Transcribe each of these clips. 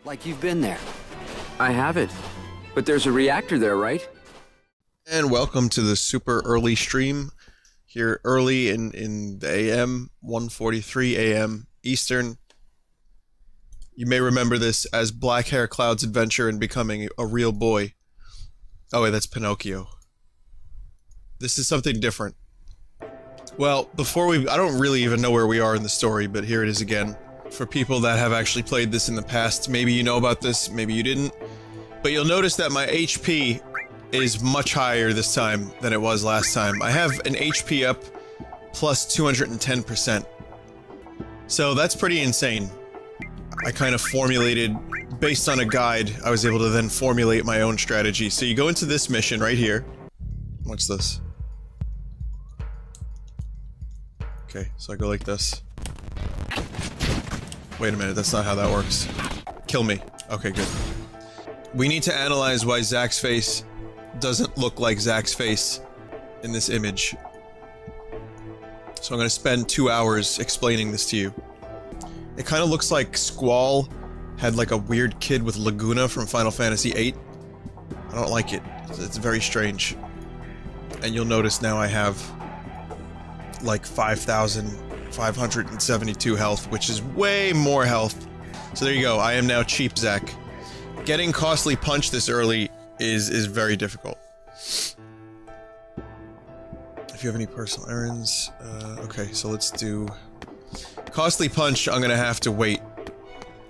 Like you've been there. I haven't. But there's a reactor there, right? And welcome to the super early stream. Here early in the AM, 1:43 AM Eastern. You may remember this as Black Hair Cloud's adventure in becoming a real boy. Oh wait, that's Pinocchio. This is something different. Well, I don't really even know where we are in the story, but here it is again. For people that have actually played this in the past, maybe you know about this, maybe you didn't. But you'll notice that my HP is much higher this time than it was last time. I have an HP up plus 210%. So that's pretty insane. I kind of formulated, based on a guide, I was able to then formulate my own strategy. So you go into this mission right here. What's this? Okay, so I go like this. Wait a minute, that's not how that works. Kill me. Okay, good. We need to analyze why Zach's face doesn't look like Zach's face in this image. So I'm gonna spend 2 hours explaining this to you. It kind of looks like Squall had like a weird kid with Laguna from Final Fantasy VIII. I don't like it. It's very strange. And you'll notice now I have like 5,572 health, which is way more health. So there you go, I am now cheap Zach. Getting Costly Punch this early is very difficult. If you have any personal errands, okay, so let's do... Costly Punch, I'm gonna have to wait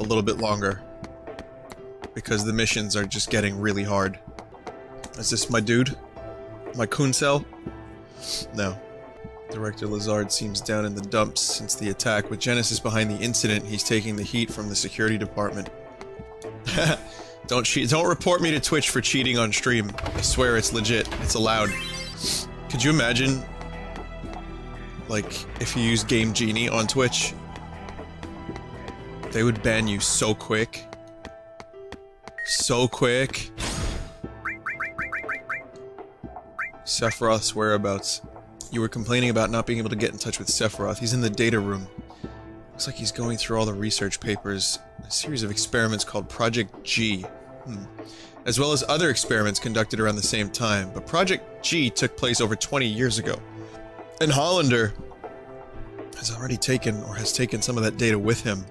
a little bit longer. Because the missions are just getting really hard. Is this my dude? My Kuncel? No. Director Lazard seems down in the dumps since the attack. With Genesis behind the incident, he's taking the heat from the security department. Don't report me to Twitch for cheating on stream. I swear it's legit. It's allowed. Could you imagine, like, if you use Game Genie on Twitch? They would ban you so quick. So quick. Sephiroth's whereabouts. You were complaining about not being able to get in touch with Sephiroth. He's in the data room. Looks like he's going through all the research papers. A series of experiments called Project G. As well as other experiments conducted around the same time. But Project G took place over 20 years ago. And Hollander has already taken, or has taken some of that data with him.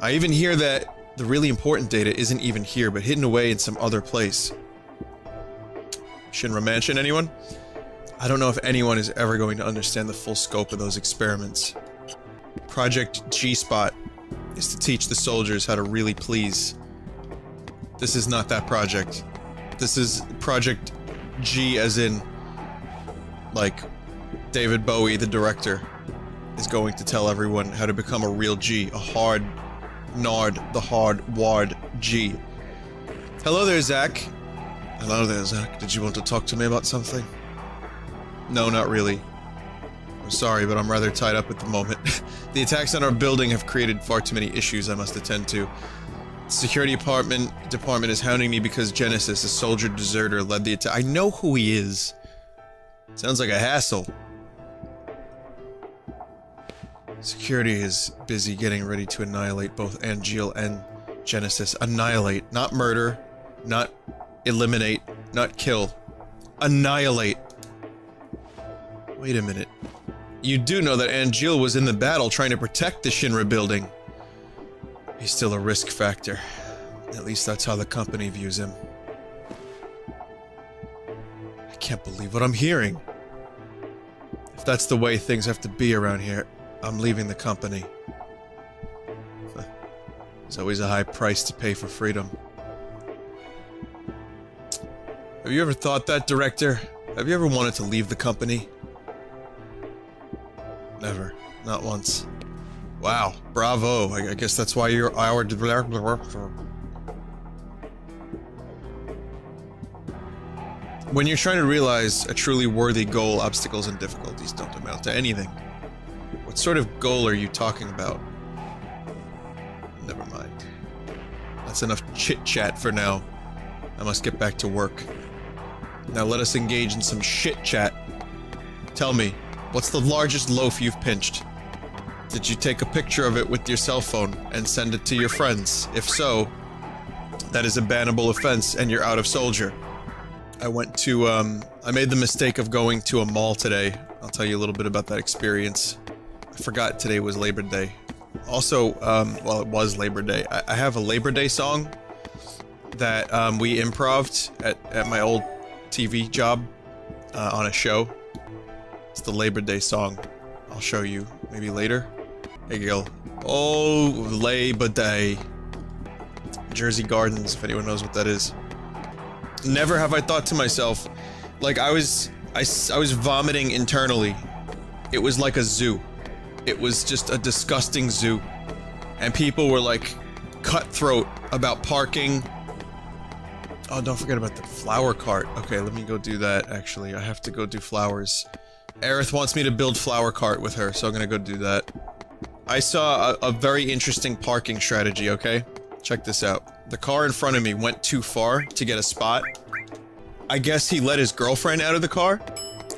I even hear that the really important data isn't even here, but hidden away in some other place. Shinra Mansion, anyone? I don't know if anyone is ever going to understand the full scope of those experiments. Project G-Spot is to teach the soldiers how to really please. This is not that project. This is Project G as in, like, David Bowie, the director, is going to tell everyone how to become a real G. A hard Nard, the hard Ward G. Hello there, Zach. Hello there, Zach. Did you want to talk to me about something? No, not really. I'm sorry, but I'm rather tied up at the moment. The attacks on our building have created far too many issues I must attend to. The security department is hounding me because Genesis, a soldier deserter, led the attack. I know who he is. Sounds like a hassle. Security is busy getting ready to annihilate both Angeal and Genesis. Annihilate, not murder, not eliminate, not kill. Annihilate. Wait a minute. You do know that Angeal was in the battle trying to protect the Shinra building. He's still a risk factor. At least that's how the company views him. I can't believe what I'm hearing. If that's the way things have to be around here, I'm leaving the company. There's always a high price to pay for freedom. Have you ever thought that, Director? Have you ever wanted to leave the company? Never. Not once. Wow. Bravo. I guess that's why you're our... When you're trying to realize a truly worthy goal, obstacles and difficulties don't amount to anything. What sort of goal are you talking about? Never mind. That's enough chit-chat for now. I must get back to work. Now let us engage in some shit-chat. Tell me, what's the largest loaf you've pinched? Did you take a picture of it with your cell phone and send it to your friends? If so, That is a bannable offense, and you're out of soldier. I went to, I made the mistake of going to a mall today. I'll tell you a little bit about that experience. I forgot today was Labor Day. Also, well, it was Labor Day. I have a Labor Day song that, we improv'd at my old TV job, on a show. It's the Labor Day song. I'll show you, maybe later. There you go. Oh, Labor Day. Jersey Gardens, if anyone knows what that is. Never have I thought to myself, like I was vomiting internally. It was like a zoo. It was just a disgusting zoo. And people were like cutthroat about parking. Oh, don't forget about the flower cart. Okay, let me go do that, actually. I have to go do flowers. Aerith wants me to build flower cart with her, so I'm gonna go do that. I saw a very interesting parking strategy, okay? Check this out. The car in front of me went too far to get a spot. I guess he let his girlfriend out of the car,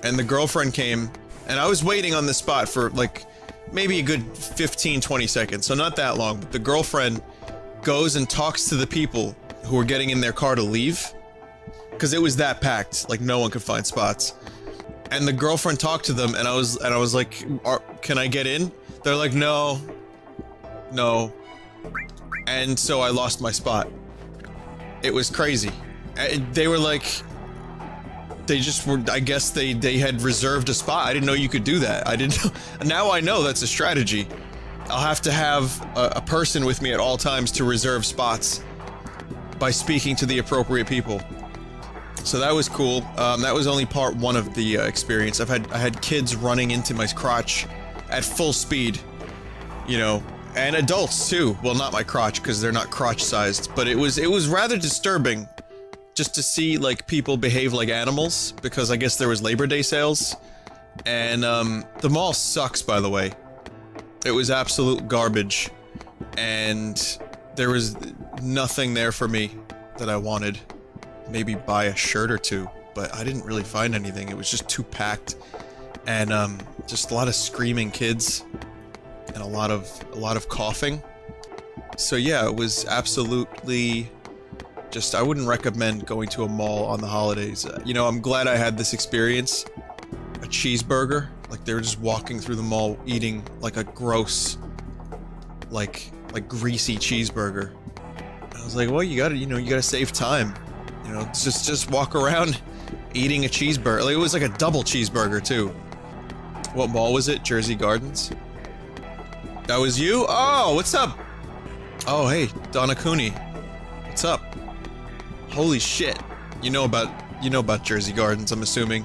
and the girlfriend came, and I was waiting on the spot for, like, maybe a good 15-20 seconds, so not that long, but the girlfriend goes and talks to the people who were getting in their car to leave, because it was that packed, like no one could find spots. And the girlfriend talked to them, and I was like, can I get in? They're like, no. And so I lost my spot. It was crazy. They were like, they just were, I guess they had reserved a spot. I didn't know you could do that. I didn't know. Now I know that's a strategy. I'll have to have a person with me at all times to reserve spots by speaking to the appropriate people. So that was cool. That was only part one of the experience. I had kids running into my crotch at full speed, you know, and adults too. Well, not my crotch because they're not crotch sized, but it was rather disturbing just to see like people behave like animals, because I guess there was Labor Day sales, and the mall sucks, by the way. It was absolute garbage, and there was nothing there for me that I wanted. Maybe buy a shirt or two, but I didn't really find anything. It was just too packed, and just a lot of screaming kids, and a lot of coughing. So yeah, it was absolutely just, I wouldn't recommend going to a mall on the holidays. You know, I'm glad I had this experience. A cheeseburger, like they were just walking through the mall eating like a gross, like greasy cheeseburger. I was like, well, you gotta save time. You know, just walk around eating a cheeseburger. Like, it was like a double cheeseburger too. What mall was it? Jersey Gardens? That was you? Oh, what's up? Oh, hey, Donna Cooney. What's up? Holy shit. You know about Jersey Gardens, I'm assuming.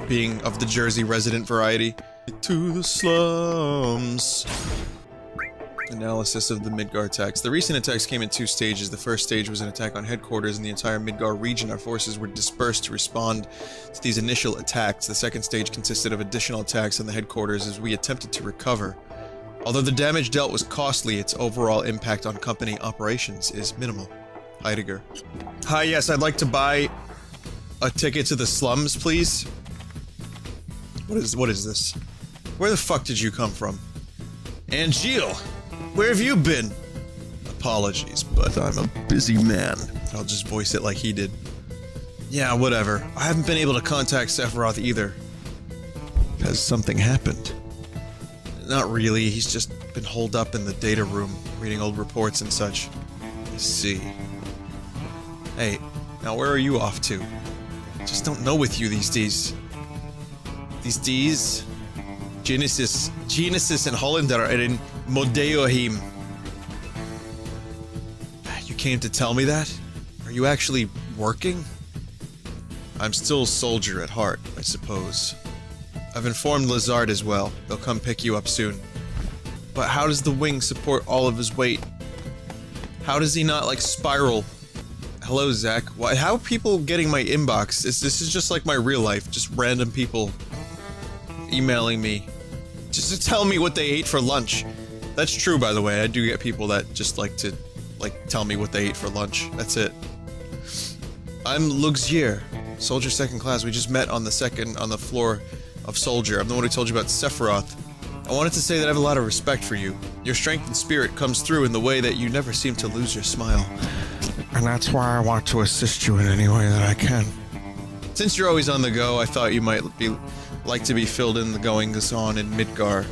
Being of the Jersey resident variety. To the slums. Analysis of the Midgar attacks. The recent attacks came in two stages. The first stage was an attack on headquarters in the entire Midgar region. Our forces were dispersed to respond to these initial attacks. The second stage consisted of additional attacks on the headquarters as we attempted to recover. Although the damage dealt was costly, its overall impact on company operations is minimal. Heidegger. Hi, yes, I'd like to buy a ticket to the slums, please. What is this? Where the fuck did you come from? Angel! Where have you been? Apologies, but I'm a busy man. I'll just voice it like he did. Yeah, whatever. I haven't been able to contact Sephiroth either. Has something happened? Not really, he's just been holed up in the data room, reading old reports and such. I see. Hey, now where are you off to? Just don't know with you these days. These days? Genesis and Hollander are in Modeohim. You came to tell me that? Are you actually working? I'm still a soldier at heart, I suppose. I've informed Lazard as well. They'll come pick you up soon. But how does the wing support all of his weight? How does he not, like, spiral? Hello, Zach. Why? How are people getting my inbox? This is just like my real life. Just random people emailing me. Just to tell me what they ate for lunch. That's true, by the way. I do get people that just like to, tell me what they ate for lunch. That's it. I'm Luxier, Soldier 2nd Class. We just met on the floor of Soldier. I'm the one who told you about Sephiroth. I wanted to say that I have a lot of respect for you. Your strength and spirit comes through in the way that you never seem to lose your smile. And that's why I want to assist you in any way that I can. Since you're always on the go, I thought you might like to be filled in the goings on in Midgar.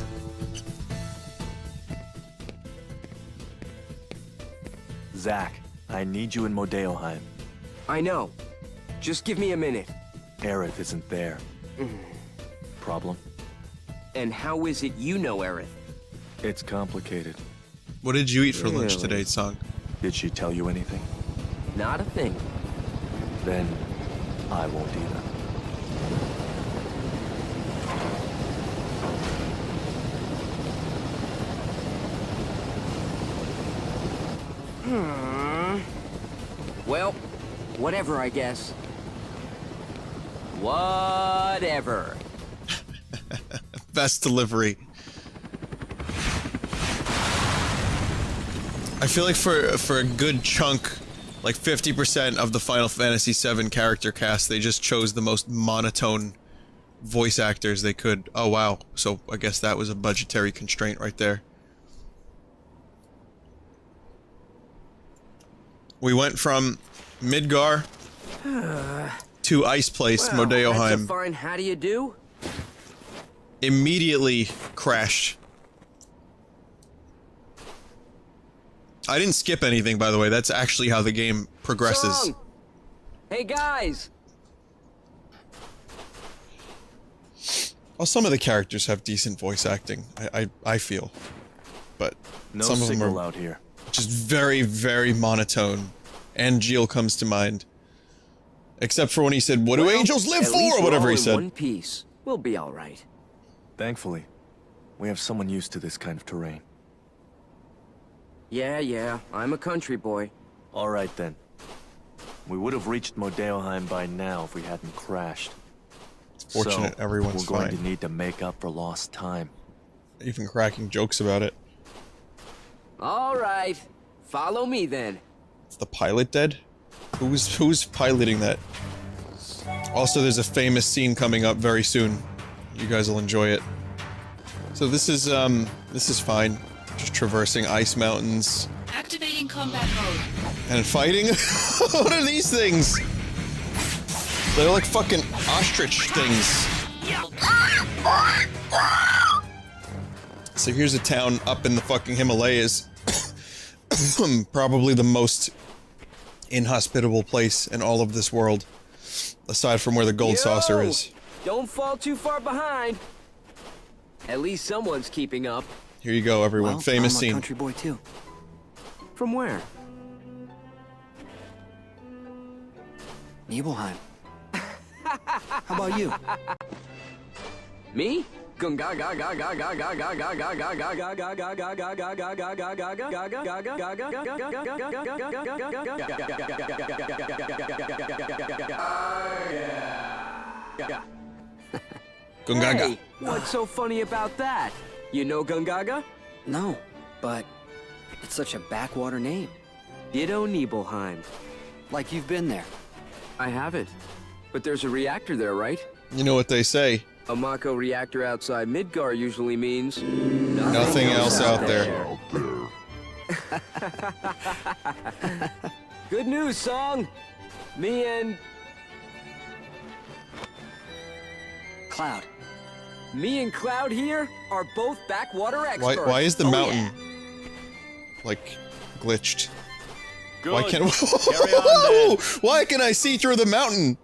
Zach, I need you in Modeoheim. I know. Just give me a minute. Aerith isn't there. Problem? And how is it you know Aerith? It's complicated. What did you eat for lunch Really? today, Song? Did she tell you anything? Not a thing. Then I won't either. Well, whatever, I guess. Whatever. Best delivery. I feel like for a good chunk, like 50% of the Final Fantasy VII character cast, they just chose the most monotone voice actors they could. Oh wow, so I guess that was a budgetary constraint right there. We went from Midgar to Ice Place, Well, that's a Modeoheim. fine how do you do? Immediately crashed. I didn't skip anything, by the way. That's actually how the game progresses. Song! Hey guys! Well, some of the characters have decent voice acting, I feel. But No some of them signal are out here. just very, very monotone. And Jill comes to mind. Except for when he said, "What do Well, angels live at for?" least or we're whatever all he in said. one piece. We'll be all right. Thankfully, we have someone used to this kind of terrain. Yeah, I'm a country boy. All right then. We would have reached Modeoheim by now if we hadn't crashed. It's fortunate So, everyone's we're going fine. to need to make up for lost time. Even cracking jokes about it. All right. Follow me then. Is the pilot dead? Who's piloting that? Also, there's a famous scene coming up very soon. You guys will enjoy it. So this is fine. Just traversing ice mountains. Activating combat mode. And fighting? What are these things? They're like fucking ostrich things. So here's a town up in the fucking Himalayas. Probably the most inhospitable place in all of this world. Aside from where the gold saucer is. Don't fall too far behind. At least someone's keeping up. Here you go, everyone. Well, Famous I'm a scene. country boy too. From where? Nibelheim. How about you? Me? Gongaga. Hey, what's so funny about that? You know Gongaga? No, but it's such a backwater name. Ditto Nibelheim. Like you've been there. I haven't. But there's a reactor there, right? You know what they say. A Mako reactor outside Midgar usually means Nothing else out there. Good news, Song. Me and Cloud. Cloud here are both backwater experts. Why is the Oh, mountain yeah. like glitched? Good. Why can't Carry on then. Why can I see through the mountain?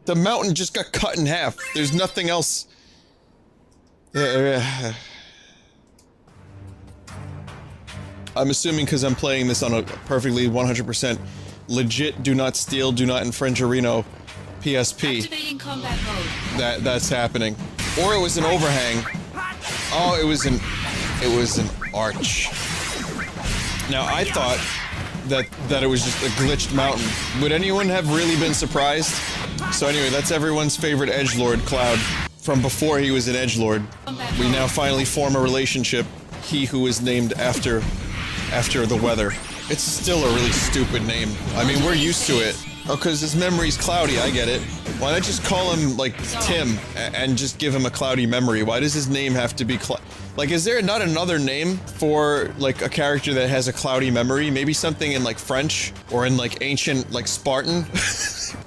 The mountain just got cut in half. There's nothing else. I'm assuming because I'm playing this on a perfectly 100% legit do not steal, do not infringe Reno PSP. Activating combat mode. That's happening. Or it was an overhang. Oh, it was an arch. Now I thought that it was just a glitched mountain. Would anyone have really been surprised? So anyway, that's everyone's favorite edgelord, Cloud. From before he was an edgelord. We now finally form a relationship. He who is named after the weather. It's still a really stupid name. I mean, we're used to it. Oh, cause his memory's cloudy, I get it. Why not just call him, like, Tim, and just give him a cloudy memory? Why does his name have to be like, is there not another name for, like, a character that has a cloudy memory? Maybe something in, like, French? Or in, like, ancient, like, Spartan?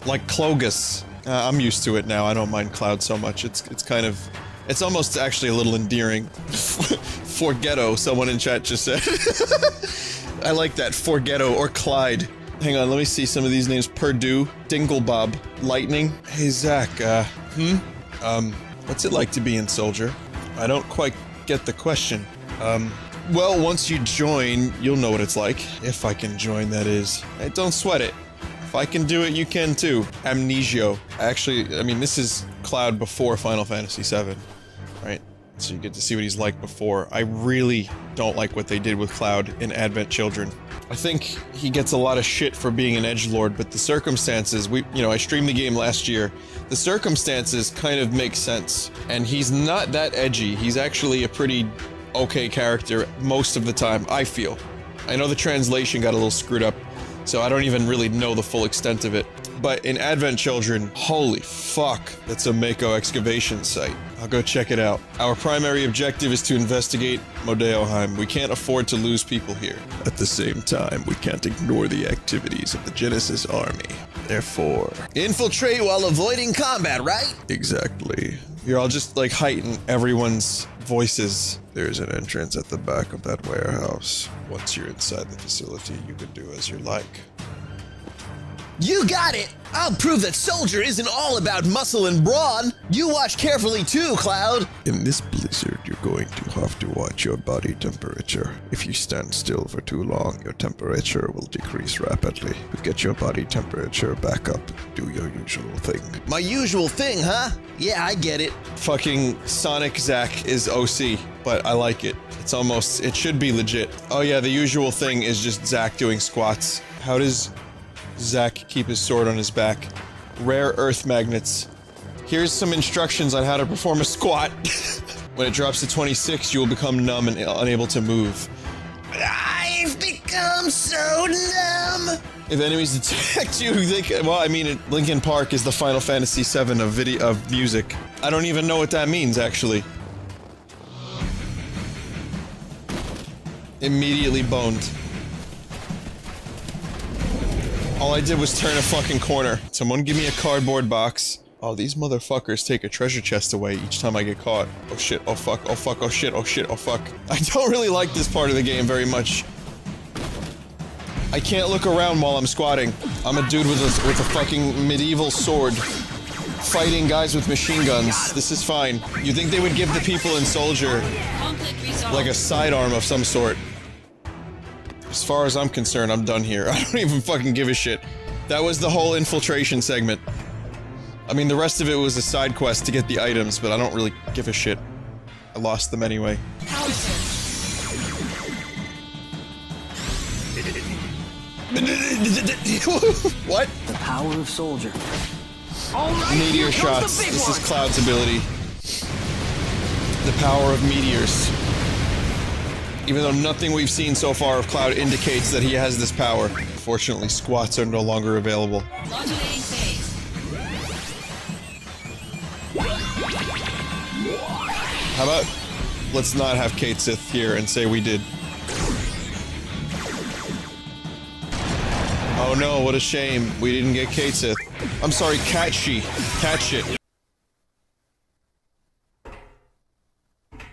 Like Clogus. I'm used to it now, I don't mind Cloud so much. It's kind of... It's almost actually a little endearing. Forgetto, someone in chat just said. I like that, Forgetto, or Clyde. Hang on, let me see some of these names. Purdue, Dinglebob, Lightning. Hey, Zach, what's it like to be in Soldier? I don't quite get the question. Well, once you join, you'll know what it's like. If I can join, that is. Hey, don't sweat it. If I can do it, you can too. Amnesio. Actually, I mean, this is Cloud before Final Fantasy VII, right? So you get to see what he's like before. I really don't like what they did with Cloud in Advent Children. I think he gets a lot of shit for being an edgelord, but the circumstances, I streamed the game last year. The circumstances kind of make sense. And he's not that edgy. He's actually a pretty okay character most of the time, I feel. I know the translation got a little screwed up, so I don't even really know the full extent of it. But in Advent Children, holy fuck, that's a Mako excavation site. I'll go check it out. Our primary objective is to investigate Modeoheim. We can't afford to lose people here. At the same time, we can't ignore the activities of the Genesis army. Therefore... Infiltrate while avoiding combat, right? Exactly. Here, I'll just, like, heighten everyone's voices. There's an entrance at the back of that warehouse. Once you're inside the facility, you can do as you like. You got it! I'll prove that Soldier isn't all about muscle and brawn. You watch carefully too, Cloud. In this blizzard, you're going to have to watch your body temperature. If you stand still for too long, your temperature will decrease rapidly. To get your body temperature back up, do your usual thing. My usual thing, huh? Yeah, I get it. Fucking Sonic Zack is OC, but I like it. It's almost, it should be legit. Oh yeah, the usual thing is just Zack doing squats. How does Zack keep his sword on his back? Rare earth magnets. Here's some instructions on how to perform a squat. When it drops to 26, you will become numb and unable to move. I've become so numb. If enemies detect you, they can, well, I mean, Linkin Park is the Final Fantasy VII of music. I don't even know what that means, actually. Immediately boned. All I did was turn a fucking corner. Someone give me a cardboard box. Oh, these motherfuckers take a treasure chest away each time I get caught. Oh shit, oh fuck, oh fuck, oh shit, oh shit, oh fuck. I don't really like this part of the game very much. I can't look around while I'm squatting. I'm a dude with a fucking medieval sword. Fighting guys with machine guns. This is fine. You think they would give the people in Soldier like a sidearm of some sort? As far as I'm concerned, I'm done here. I don't even fucking give a shit. That was the whole infiltration segment. I mean, the rest of it was a side quest to get the items, but I don't really give a shit. I lost them anyway. What? The power of Soldier. Meteor shots. This is Cloud's ability. The power of meteors. Even though nothing we've seen so far of Cloud indicates that he has this power. Fortunately, squats are no longer available. Modulating phase. How about let's not have Kate Sith here and say we did. Oh no, what a shame. We didn't get Kate Sith. I'm sorry, cat shit.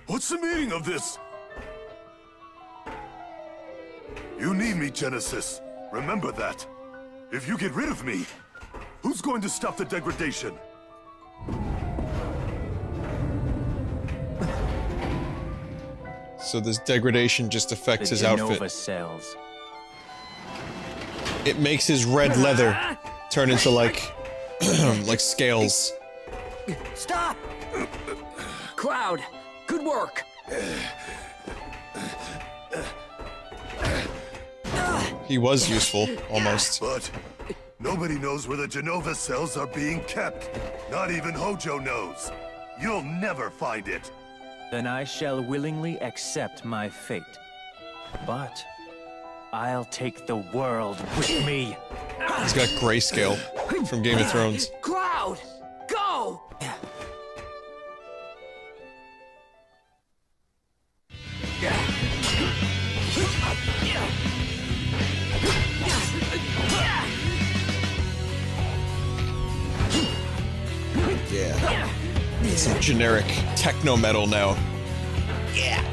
What's the meaning of this? You need me, Genesis. Remember that. If you get rid of me, who's going to stop the degradation? So this degradation just affects his outfit. Cells. It makes his red leather turn into like like scales. Stop! Cloud, good work. He was useful, almost. But nobody knows where the Genova cells are being kept. Not even Hojo knows. You'll never find it. Then I shall willingly accept my fate. But I'll take the world with me. He's got grayscale from Game of Thrones. Cloud! mode! Go! Yeah. It's a generic techno metal now. Yeah.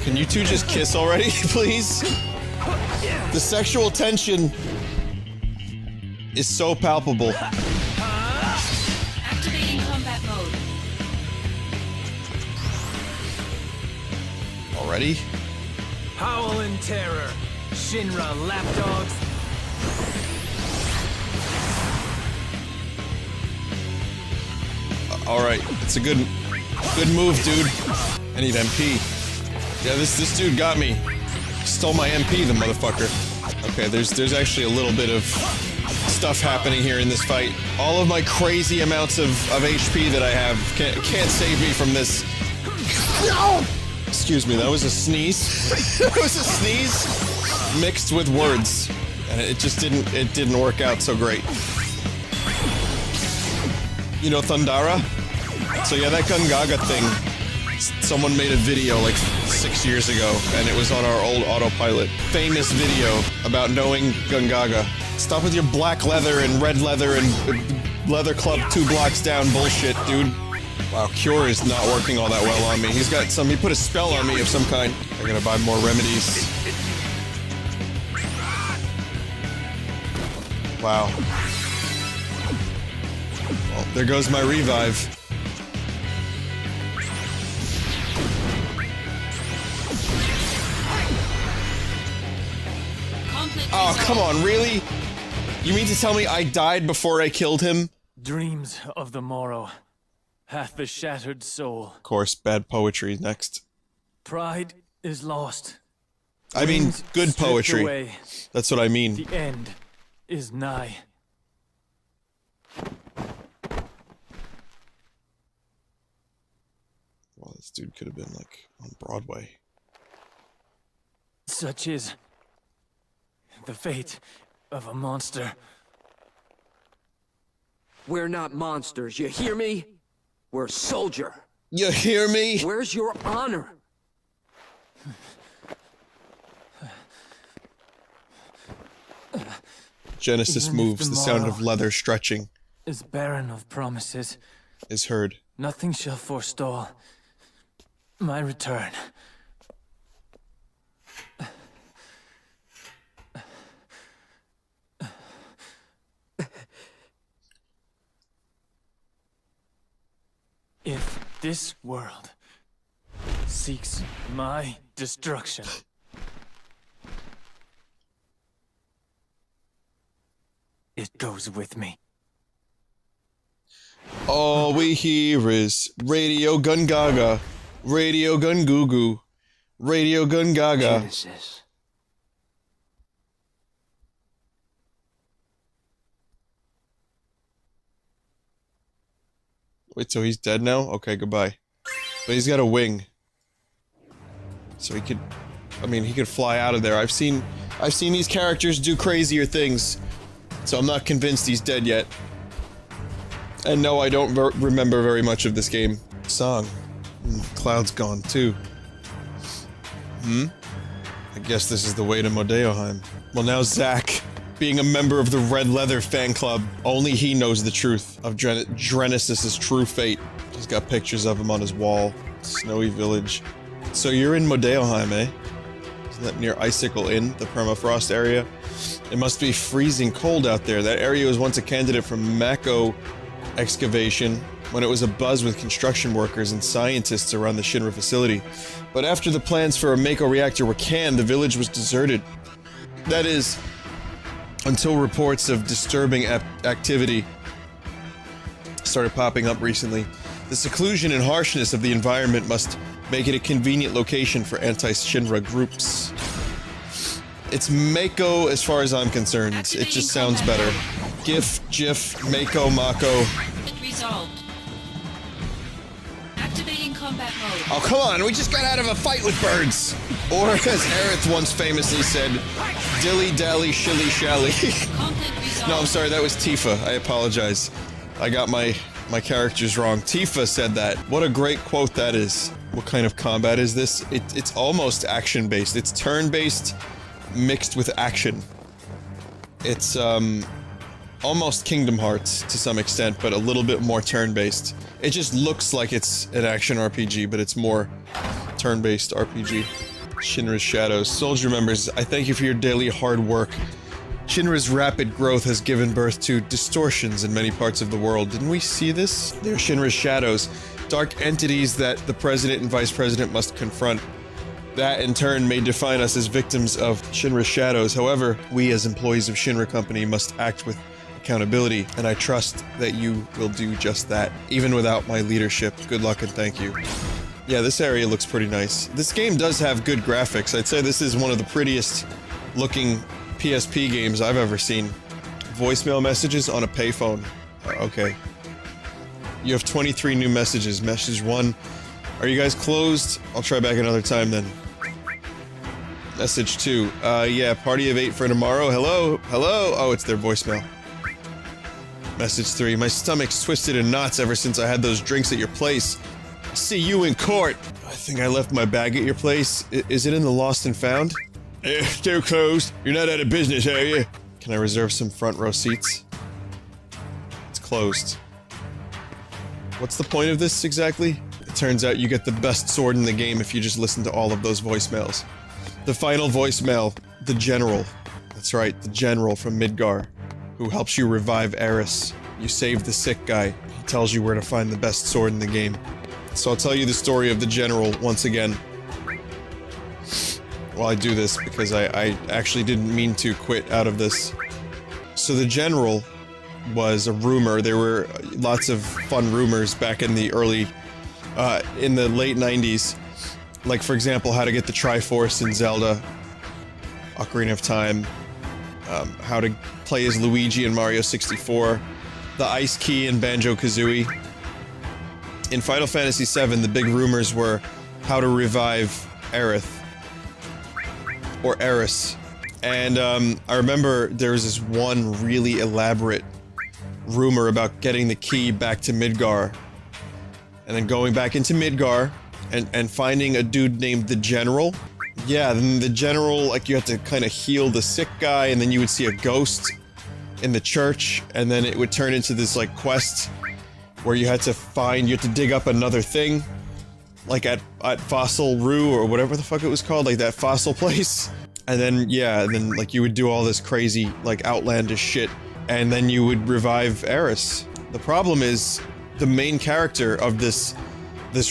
Can you two just kiss already, please? The sexual tension is so palpable. Activating combat mode. Already? Howl in terror, Shinra lapdogs. Alright, it's a good move, dude. I need MP. Yeah, this dude got me. Stole my MP, the motherfucker. Okay, there's actually a little bit of stuff happening here in this fight. All of my crazy amounts of HP that I have can't save me from this. No! Excuse me, that was a sneeze. That was a sneeze mixed with words. And it just didn't work out so great. You know Thundara? So yeah, that Gongaga thing, someone made a video like 6 years ago, and it was on our old autopilot. Famous video about knowing Gongaga. Stop with your black leather and red leather and leather club 2 blocks down bullshit, dude. Wow, Cure is not working all that well on me. He put a spell on me of some kind. I'm gonna buy more remedies. Wow. Well, there goes my revive. Oh, come on, really? You mean to tell me I died before I killed him? Dreams of the morrow hath the shattered soul. Of course, bad poetry next. Pride is lost. I mean, Dreams good stripped poetry. away. That's what I mean. The end is nigh. Well, this dude could have been, like, on Broadway. Such is the fate of a monster. We're not monsters, you hear me? We're soldier. You hear me? Where's your honor? Genesis Even if moves, the sound of tomorrow leather stretching is barren of promises. is heard. Nothing shall forestall my return. If this world seeks my destruction, it goes with me. All we hear is Radio Gongaga, Radio Gungugu, Radio Gongaga. Genesis. Wait, so he's dead now? Okay, goodbye. But he's got a wing. So he could... I mean, he could fly out of there. I've seen these characters do crazier things. So I'm not convinced he's dead yet. And no, I don't remember very much of this game. Song. Cloud's gone, too. I guess this is the way to Modeoheim. Well, now Zack, being a member of the Red Leather fan club, only he knows the truth of Drenesis' true fate. He's got pictures of him on his wall. Snowy village. So you're in Modeoheim, eh? Isn't that near Icicle Inn, the permafrost area? It must be freezing cold out there. That area was once a candidate for Mako excavation when it was abuzz with construction workers and scientists around the Shinra facility. But after the plans for a Mako reactor were canned, the village was deserted. That is, until reports of disturbing activity started popping up recently. The seclusion and harshness of the environment must make it a convenient location for anti-Shinra groups. It's Mako as far as I'm concerned. It just sounds better. GIF, GIF, Mako, Mako. Conflict resolved. Activating combat mode. Oh, come on, we just got out of a fight with birds! Or, as Aerith once famously said, dilly-dally, shilly-shally. Conflict resolved. No, I'm sorry, that was Tifa. I apologize. I got my characters wrong. Tifa said that. What a great quote that is. What kind of combat is this? It's almost action-based. It's turn-based mixed with action. It's, almost Kingdom Hearts to some extent, but a little bit more turn-based. It just looks like it's an action RPG, but it's more turn-based RPG. Shinra's Shadows. Soldier members, I thank you for your daily hard work. Shinra's rapid growth has given birth to distortions in many parts of the world. Didn't we see this? They're Shinra's Shadows, dark entities that the President and Vice President must confront. That, in turn, may define us as victims of Shinra's Shadows. However, we as employees of Shinra Company must act with accountability, and I trust that you will do just that, even without my leadership. Good luck and thank you. Yeah, this area looks pretty nice. This game does have good graphics. I'd say this is one of the prettiest looking PSP games I've ever seen. Voicemail messages on a payphone. Okay. You have 23 new messages. Message 1. Are you guys closed? I'll try back another time then. Message 2. Yeah, party of 8 for tomorrow. Hello? Hello? Oh, it's their voicemail. Message 3. My stomach's twisted in knots ever since I had those drinks at your place. See you in court. I think I left my bag at your place. Is it in the lost and found? Still closed. You're not out of business, are you? Can I reserve some front row seats? It's closed. What's the point of this exactly? It turns out you get the best sword in the game if you just listen to all of those voicemails. The final voicemail. The General. That's right, the General from Midgar, who helps you revive Eris. You save the sick guy. He tells you where to find the best sword in the game. So I'll tell you the story of the General once again. Well, I do this because I actually didn't mean to quit out of this. So the General was a rumor. There were lots of fun rumors back in the early, in the late 90s. Like, for example, how to get the Triforce in Zelda, Ocarina of Time, how to play as Luigi in Mario 64, the Ice Key in Banjo-Kazooie. In Final Fantasy VII, the big rumors were how to revive Aerith. Or Eris. And, I remember there was this one really elaborate rumor about getting the key back to Midgar. And then going back into Midgar, and finding a dude named the General. Yeah, then the General, like, you had to kind of heal the sick guy, and then you would see a ghost in the church, and then it would turn into this, like, quest where you had to dig up another thing, like at Fossil Rue, or whatever the fuck it was called, like that fossil place. And then, yeah, and then, like, you would do all this crazy, like, outlandish shit, and then you would revive Eris. The problem is, the main character of this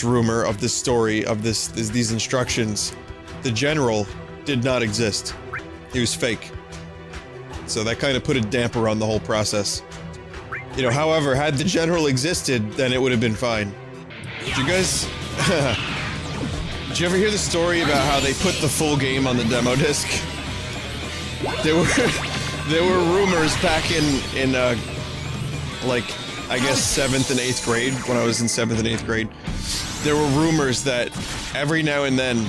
rumor, of this story, of these instructions, the General, did not exist. He was fake. So that kind of put a damper on the whole process. You know, however, had the General existed, then it would have been fine. Did you guys... Did you ever hear the story about how they put the full game on the demo disc? There were rumors back in like, I guess 7th and 8th grade, when I was in 7th and 8th grade. There were rumors that every now and then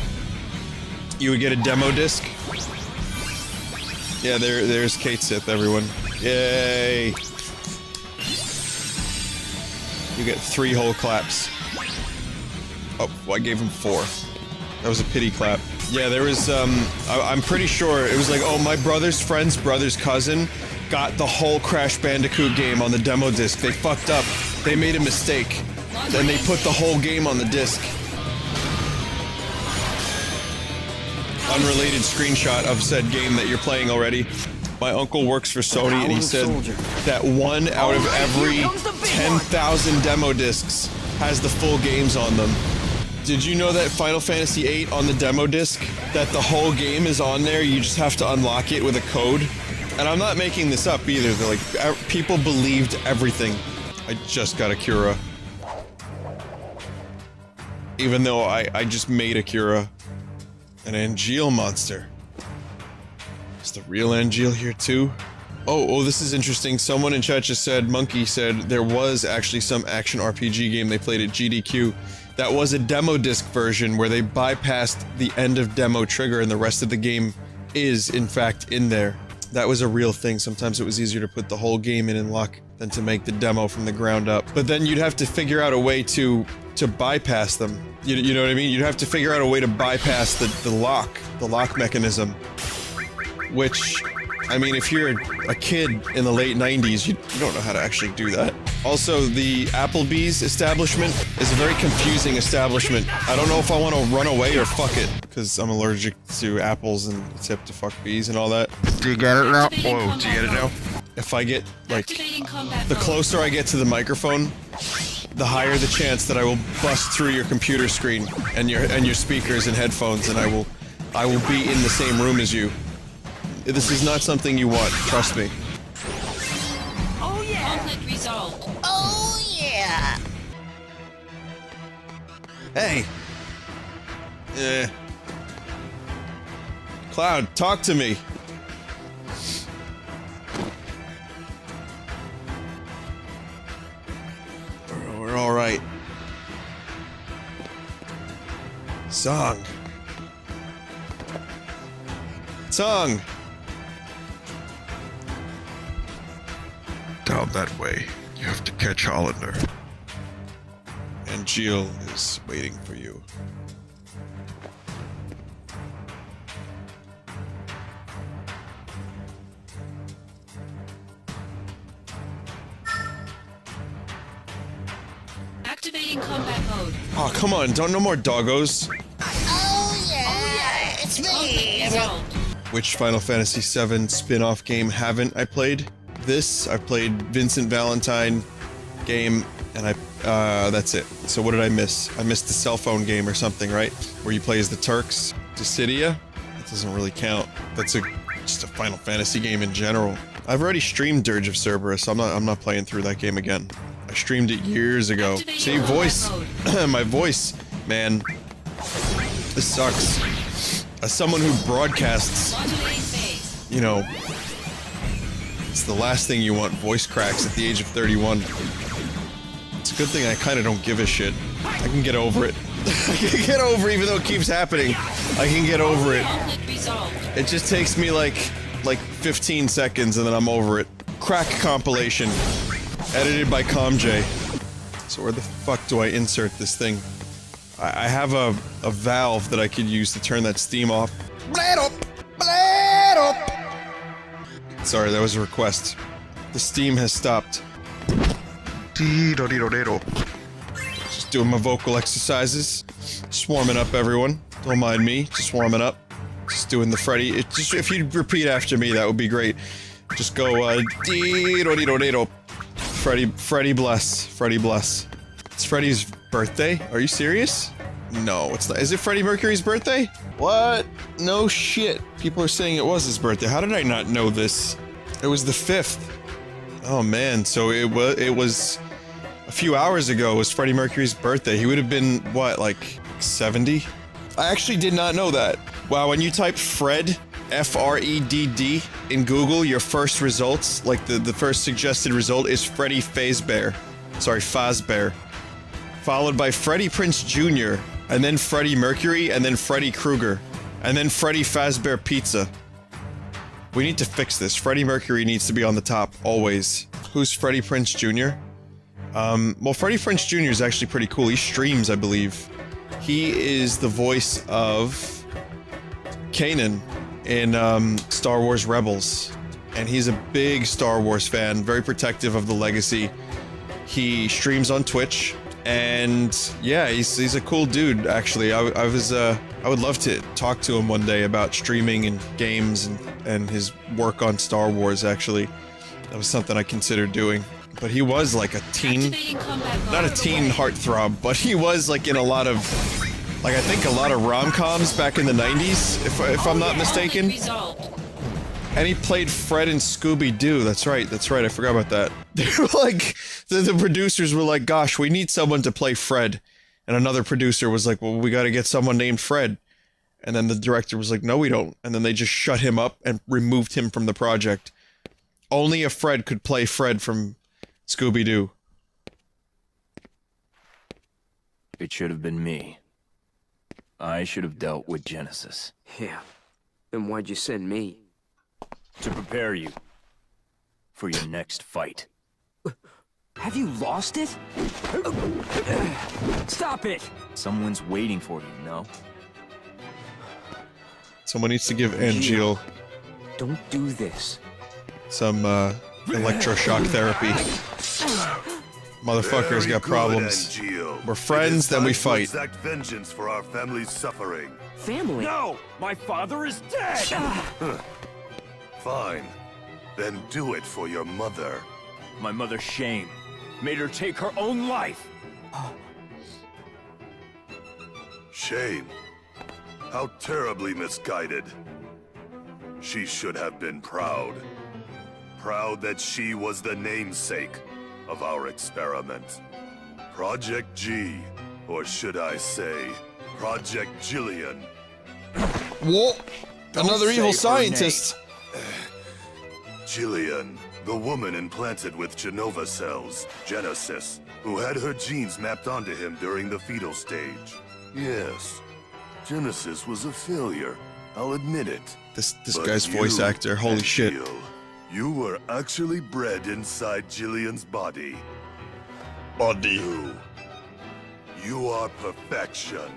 you would get a demo disc. Yeah, there's Kate Sith, everyone. Yay! You get 3 whole claps. Oh, well, I gave him 4. That was a pity clap. Yeah, there was, I'm pretty sure it was like, oh, my brother's friend's brother's cousin got the whole Crash Bandicoot game on the demo disc. They fucked up. They made a mistake. Then they put the whole game on the disc. Unrelated screenshot of said game that you're playing already. My uncle works for Sony, and he said that 1 out of every 10,000 demo discs has the full games on them. Did you know that Final Fantasy VIII on the demo disc, that the whole game is on there, you just have to unlock it with a code? And I'm not making this up either, they're like, people believed everything. I just got a Cura. Even though I just made a Cura. An Angeal monster. Is the real Angeal here too? Oh, this is interesting. Someone in chat just said, Monkey said, there was actually some action RPG game they played at GDQ that was a demo disc version where they bypassed the end of demo trigger and the rest of the game is, in fact, in there. That was a real thing. Sometimes it was easier to put the whole game in lock than to make the demo from the ground up. But then you'd have to figure out a way to bypass them. You know what I mean? You'd have to figure out a way to bypass the lock mechanism. Which, I mean, if you're a kid in the late 90s, you don't know how to actually do that. Also, the Applebee's establishment is a very confusing establishment. I don't know if I want to run away or fuck it, because I'm allergic to apples and it's hip to fuck bees and all that. Do you get it now? Whoa, do you get it now? If I get, like, the closer I get to the microphone, the higher the chance that I will bust through your computer screen and your speakers and headphones, and I will be in the same room as you. This is not something you want, trust me. Oh yeah. Conflict resolved. Oh, yeah! Hey! Cloud, talk to me! We're alright. Song. Song! Down that way. You have to catch Hollander. And Jill is waiting for you. Activating combat mode. Oh, come on, no more doggos. Oh, yeah! It's me! Conflict resolved. Which Final Fantasy VII spin-off game haven't I played? This, I played Vincent Valentine game, and that's it. So what did I miss? I missed the cell phone game or something, right? Where you play as the Turks. Dissidia? That doesn't really count. That's just a Final Fantasy game in general. I've already streamed Dirge of Cerberus, so I'm not playing through that game again. I streamed it years ago. See, voice, my voice, man, this sucks. As someone who broadcasts, you know, it's the last thing you want, voice cracks at the age of 31. It's a good thing I kind of don't give a shit. I can get over it. I can get over it even though it keeps happening. I can get over it. It just takes me like 15 seconds and then I'm over it. Crack compilation. Edited by ComJ. So where the fuck do I insert this thing? I have a valve that I could use to turn that steam off. Blade up! Blade up! Sorry, that was a request. The steam has stopped. Just doing my vocal exercises. Just warming up, everyone. Don't mind me. Just warming up. Just doing the Freddy. If you repeat after me, that would be great. Just go, Freddy bless. Freddy bless. It's Freddy's birthday? Are you serious? No, it's not. Is it Freddie Mercury's birthday? What? No shit. People are saying it was his birthday. How did I not know this? It was the 5th. Oh man, so it was a few hours ago was Freddie Mercury's birthday. He would have been, what, like 70? I actually did not know that. Wow, when you type Fred, F-R-E-D-D, in Google, your first results, like the first suggested result is Freddie Fazbear. Sorry, Fazbear. Followed by Freddie Prinze Jr., and then Freddie Mercury, and then Freddy Krueger, and then Freddie Fazbear Pizza. We need to fix this. Freddie Mercury needs to be on the top, always. Who's Freddie Prinze Jr.? Well, Freddie Prinze Jr. is actually pretty cool. He streams, I believe. He is the voice of Kanan in Star Wars Rebels. And he's a big Star Wars fan, very protective of the legacy. He streams on Twitch. And yeah, he's a cool dude, actually. I would love to talk to him one day about streaming and games and his work on Star Wars, actually. That was something I considered doing. But he was like a teen, not a teen heartthrob, but he was like in a lot of, like I think a lot of rom-coms back in the 90s, if I'm not mistaken. And he played Fred and Scooby-Doo. That's right, I forgot about that. They were like, the producers were like, gosh, we need someone to play Fred. And another producer was like, well, we gotta get someone named Fred. And then the director was like, no, we don't. And then they just shut him up and removed him from the project. only a Fred could play Fred from Scooby-Doo. It should have been me. I should have dealt with Genesis. Yeah. Then why'd you send me? To prepare you for your next fight. Have you lost it? Stop it! Someone's waiting for you, no? Someone needs to give Angeal Don't do this. some, electroshock therapy. Motherfucker's Very got good, problems. Angeal. We're friends, It is then we time to fight. exact vengeance for our family's suffering. Family? No! My father is dead! Fine. Then do it for your mother. My mother Shame made her take her own life. Shame. How terribly misguided. She should have been proud. Proud that she was the namesake of our experiment. Project G, or should I say, Project Jillian. Whoa! Another say evil her scientist! Jillian, the woman implanted with Genova cells, Genesis, who had her genes mapped onto him during the fetal stage. Yes, Genesis was a failure, I'll admit it. This But guy's voice you, actor, holy shit. Angeal, you were actually bred inside Jillian's body. Body. You are perfection.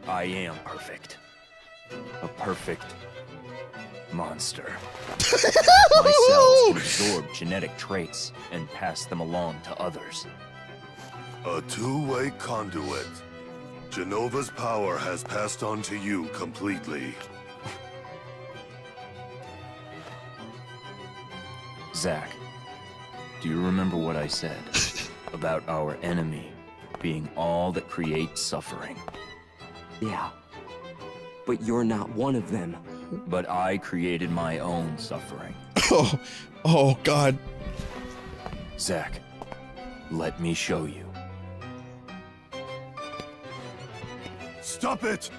I am perfect. A perfect monster. My cells can absorb genetic traits and pass them along to others. A two-way conduit. Genova's power has passed on to you completely. Zack, do you remember what I said about our enemy being all that creates suffering? Yeah. But you're not one of them. But I created my own suffering. Oh god. Zack, let me show you. Stop it!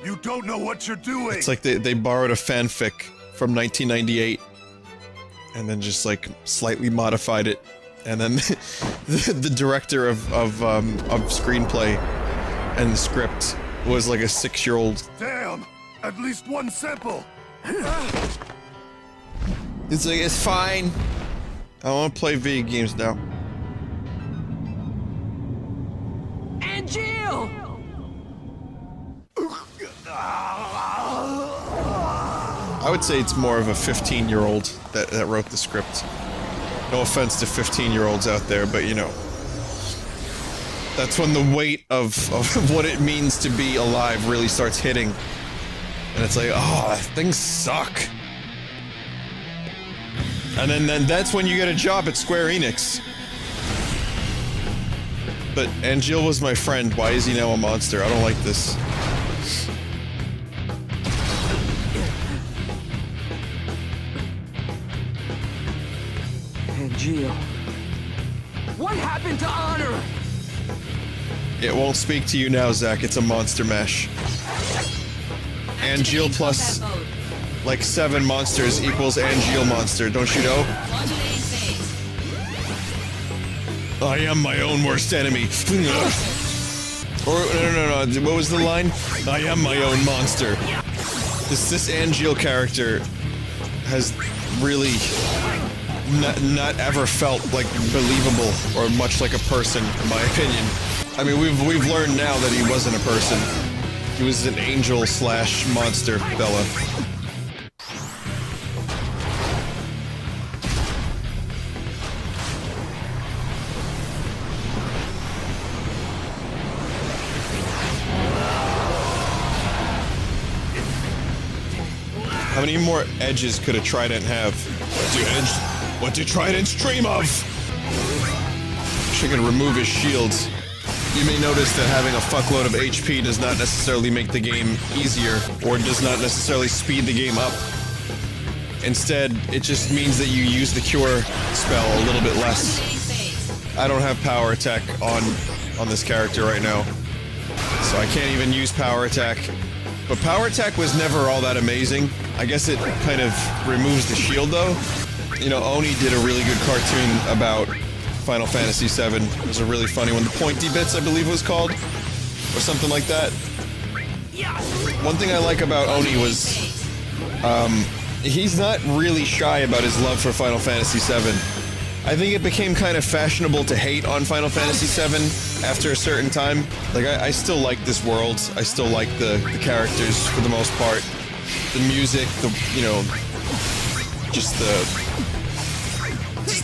You don't know what you're doing! It's like they borrowed a fanfic from 1998 and then just like slightly modified it, and then the director of screenplay and the script was like a 6-year-old. Damn! At least one sample! It's like, it's fine. I want to play video games now. Angeal! I would say it's more of a 15-year-old that wrote the script. No offense to 15-year-olds out there, but you know. That's when the weight of what it means to be alive really starts hitting. And it's like, oh, things suck. And then that's when you get a job at Square Enix. But Angeal was my friend. Why is he now a monster? I don't like this. Angeal. What happened to honor? It won't speak to you now, Zack. It's a monster mesh. Angeal plus Combat mode. like 7 monsters equals Angeal monster, don't you know? Modulating phase. I am my own worst enemy. Or no. What was the line? I am my own monster. This Angeal character has really not ever felt like believable or much like a person, in my opinion. I mean, we've learned now that he wasn't a person. He was an angel slash monster, Bella. How many more edges could a trident have? What do tridents dream of? She can remove his shields. You may notice that having a fuckload of HP does not necessarily make the game easier, or does not necessarily speed the game up. Instead, it just means that you use the cure spell a little bit less. Modulating phase. I don't have power attack on this character right now, so I can't even use power attack. But power attack was never all that amazing. I guess it kind of removes the shield, though. You know, Oni did a really good cartoon about Final Fantasy VII. It was a really funny one. The Pointy Bits, I believe it was called. Or something like that. One thing I like about Oni was, he's not really shy about his love for Final Fantasy VII. I think it became kind of fashionable to hate on Final Fantasy VII after a certain time. Like, I still like this world. I still like the characters for the most part. The music, you know, just the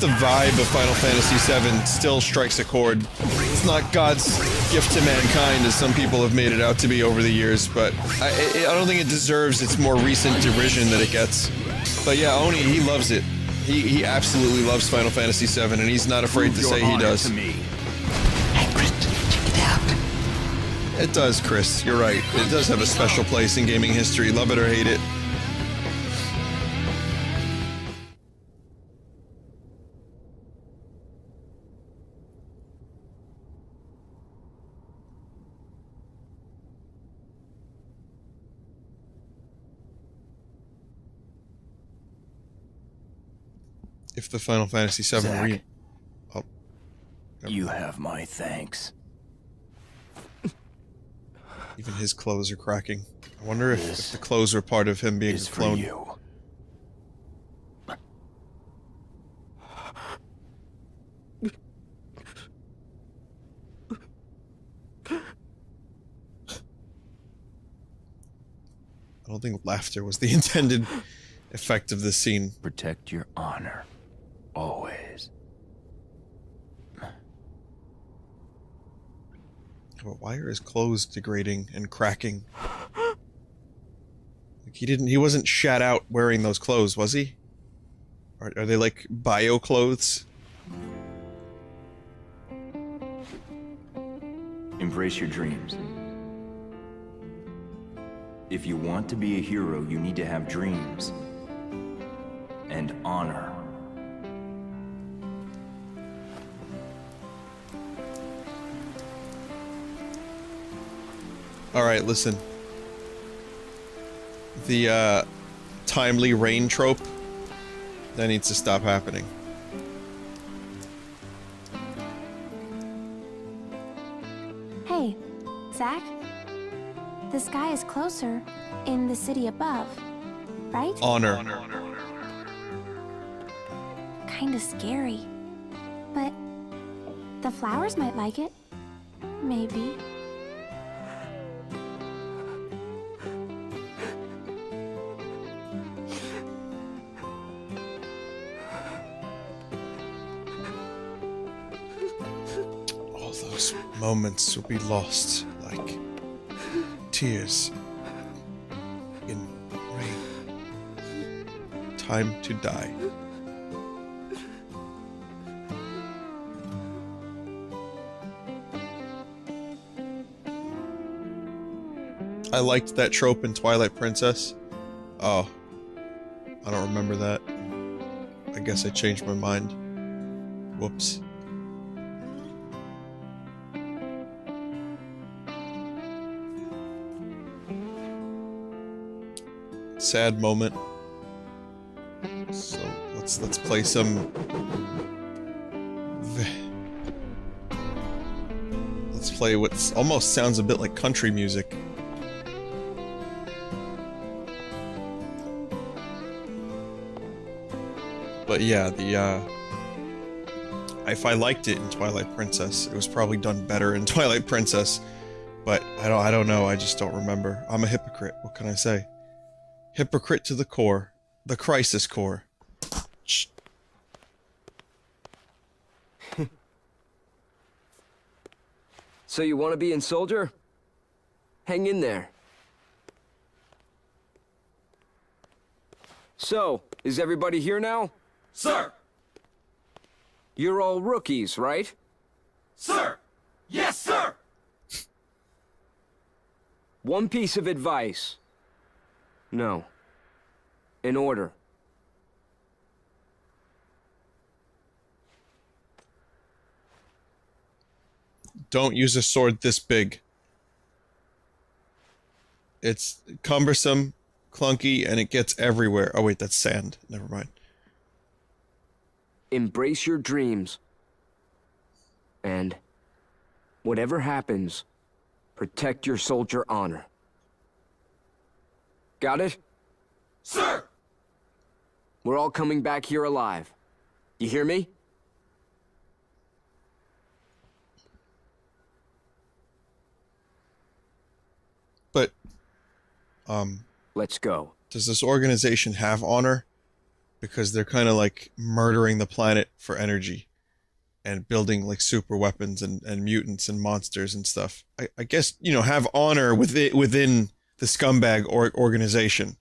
vibe of Final Fantasy VII still strikes a chord. It's not God's gift to mankind, as some people have made it out to be over the years, but I don't think it deserves its more recent derision that it gets. But yeah, Oni, he loves it. He absolutely loves Final Fantasy VII, and he's not afraid to say he does. Hey, Chris, check it out. It does, Chris. You're right. It does have a special place in gaming history. Love it or hate it. If the Final Fantasy VII Zach, Oh. you have my thanks. Even his clothes are cracking. I wonder if the clothes were part of him being Is for cloned. you. I don't think laughter was the intended effect of this scene. Protect your honor. Always. But why are his clothes degrading and cracking? Like he wasn't shat out wearing those clothes, was he? Are they like bio clothes? Embrace your dreams. If you want to be a hero, you need to have dreams. And honor. Alright, listen. The, timely rain trope, that needs to stop happening. Hey, Zach? The sky is closer in the city above, right? Honor. Kinda scary. But the flowers might like it. Maybe. All those moments will be lost, like tears in rain. Time to die. I liked that trope in Twilight Princess. Oh, I don't remember that. I guess I changed my mind. Whoops. Sad moment. So let's play some. Let's play what almost sounds a bit like country music. But yeah, if I liked it in Twilight Princess, it was probably done better in Twilight Princess. But I don't know. I just don't remember. I'm a hypocrite. What can I say? Hypocrite to the core. The crisis core. Shh. So you want to be in Soldier? Hang in there. So, is everybody here now? Sir! You're all rookies, right? Sir! Yes, sir! One piece of advice. No. In order. Don't use a sword this big. It's cumbersome, clunky and it gets everywhere. Oh wait, that's sand. Never mind. Embrace your dreams. And whatever happens, protect your soldier honor. Got it? Sir! We're all coming back here alive. You hear me? But, let's go. does this organization have honor? Because they're kind of like murdering the planet for energy and building like super weapons and mutants and monsters and stuff. I guess, you know, have honor within the scumbag organization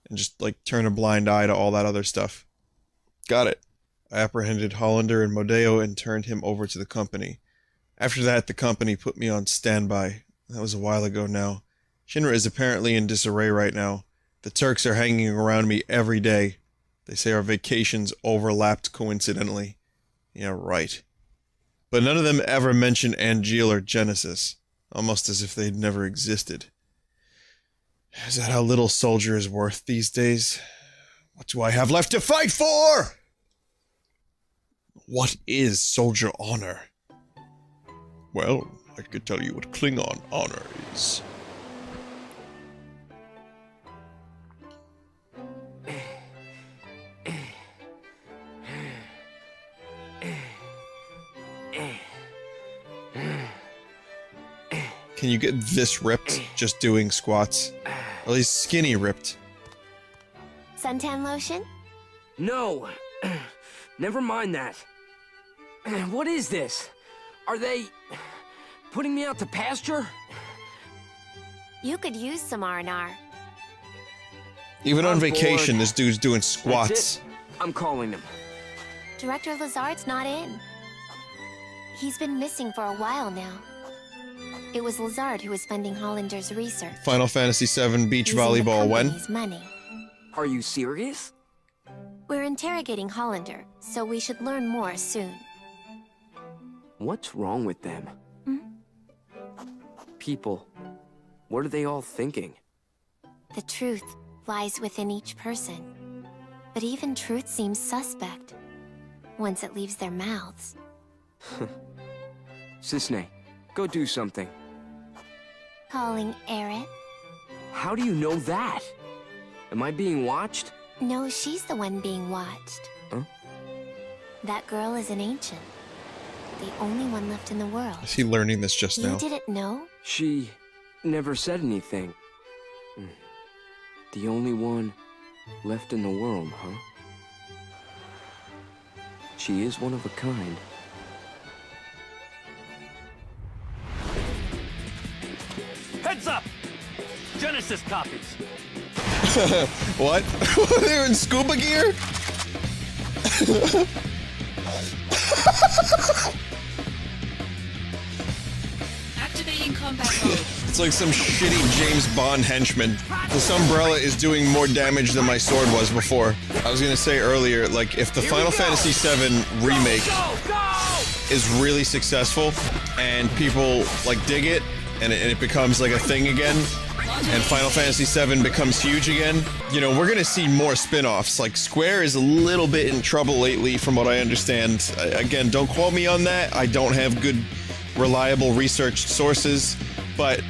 and just like turn a blind eye to all that other stuff. Got it. I apprehended Hollander and Modeo and turned him over to the company. After that, the company put me on standby. That was a while ago now. Shinra is apparently in disarray right now. The Turks are hanging around me every day. They say our vacations overlapped coincidentally. Yeah, right. But none of them ever mention Angeal or Genesis. Almost as if they'd never existed. Is that how little Soldier is worth these days? What do I have left to fight for? What is soldier honor? Well, I could tell you what Klingon honor is. Can you get this ripped just doing squats? Or at least skinny ripped. Suntan lotion? No! Never mind that. What is this? Are they putting me out to pasture? You could use some R&R. Even on I'm vacation, bored. this dude's doing That's squats. it. I'm calling them. Director Lazard's not in. He's been missing for a while now. It was Lazard who was funding Hollander's research. Final Fantasy VII beach Using the volleyball when? company's money. Are you serious? We're interrogating Hollander, so we should learn more soon. What's wrong with them? People, what are they all thinking? The truth lies within each person. But even truth seems suspect once it leaves their mouths. Cisne, go do something. Calling Eret? How do you know that? Am I being watched? No, she's the one being watched. Huh? That girl is an ancient. The only one left in the world. Is he learning this just You now? didn't know? She never said anything. The only one left in the world, huh? She is one of a kind. Heads up! Genesis copies. What? They're in scuba gear? Activating combat mode. It's like some shitty James Bond henchman. This umbrella is doing more damage than my sword was before. I was gonna say earlier, like, if the Final Fantasy VII remake is really successful and people, like, dig it, and it becomes, like, a thing again, and Final Fantasy VII becomes huge again, you know, we're gonna see more spin-offs. Like, Square is a little bit in trouble lately, from what I understand. Again, don't quote me on that. I don't have good, reliable researched sources, but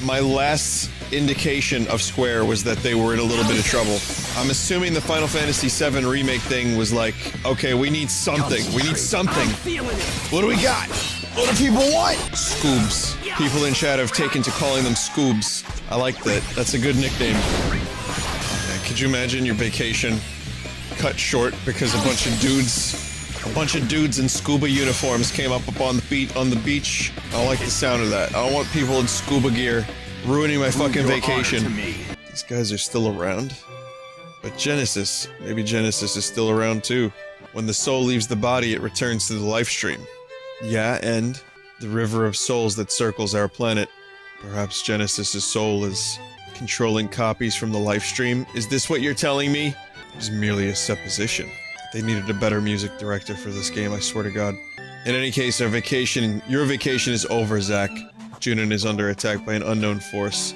my last indication of Square was that they were in a little bit of trouble. I'm assuming the Final Fantasy VII remake thing was like, okay, we need something. We need something. What do we got? What do people want? Scoobs. People in chat have taken to calling them Scoobs. I like that. That's a good nickname. Yeah, could you imagine your vacation cut short because a bunch of dudes in scuba uniforms came up on the beach? I don't like the sound of that. I don't want people in scuba gear ruining my fucking vacation. These guys are still around. But Genesis, maybe Genesis is still around too. When the soul leaves the body, it returns to the life stream. Yeah, and the river of souls that circles our planet. Perhaps Genesis's soul is controlling copies from the life stream. Is this what you're telling me? It was merely a supposition. They needed a better music director for this game, I swear to God. In any case, your vacation is over, Zack. Junon is under attack by an unknown force.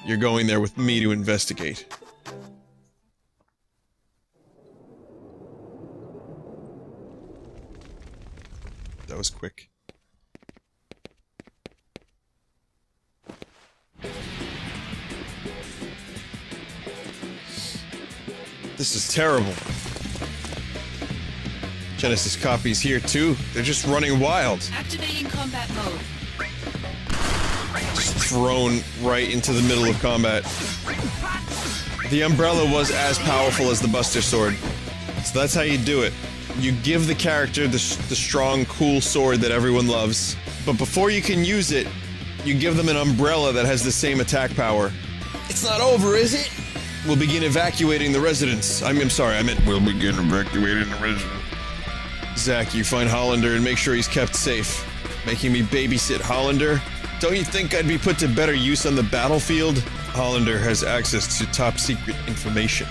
You're going there with me to investigate. That was quick. This is terrible. Genesis copies here too. They're just running wild. Activating combat mode. Just thrown right into the middle of combat. The umbrella was as powerful as the Buster Sword. So that's how you do it. You give the character the strong, cool sword that everyone loves. But before you can use it, you give them an umbrella that has the same attack power. It's not over, is it? We'll begin evacuating the residents. I'm sorry, I meant we'll begin evacuating the residents. Zack, you find Hollander and make sure he's kept safe. Making me babysit Hollander? Don't you think I'd be put to better use on the battlefield? Hollander has access to top secret information.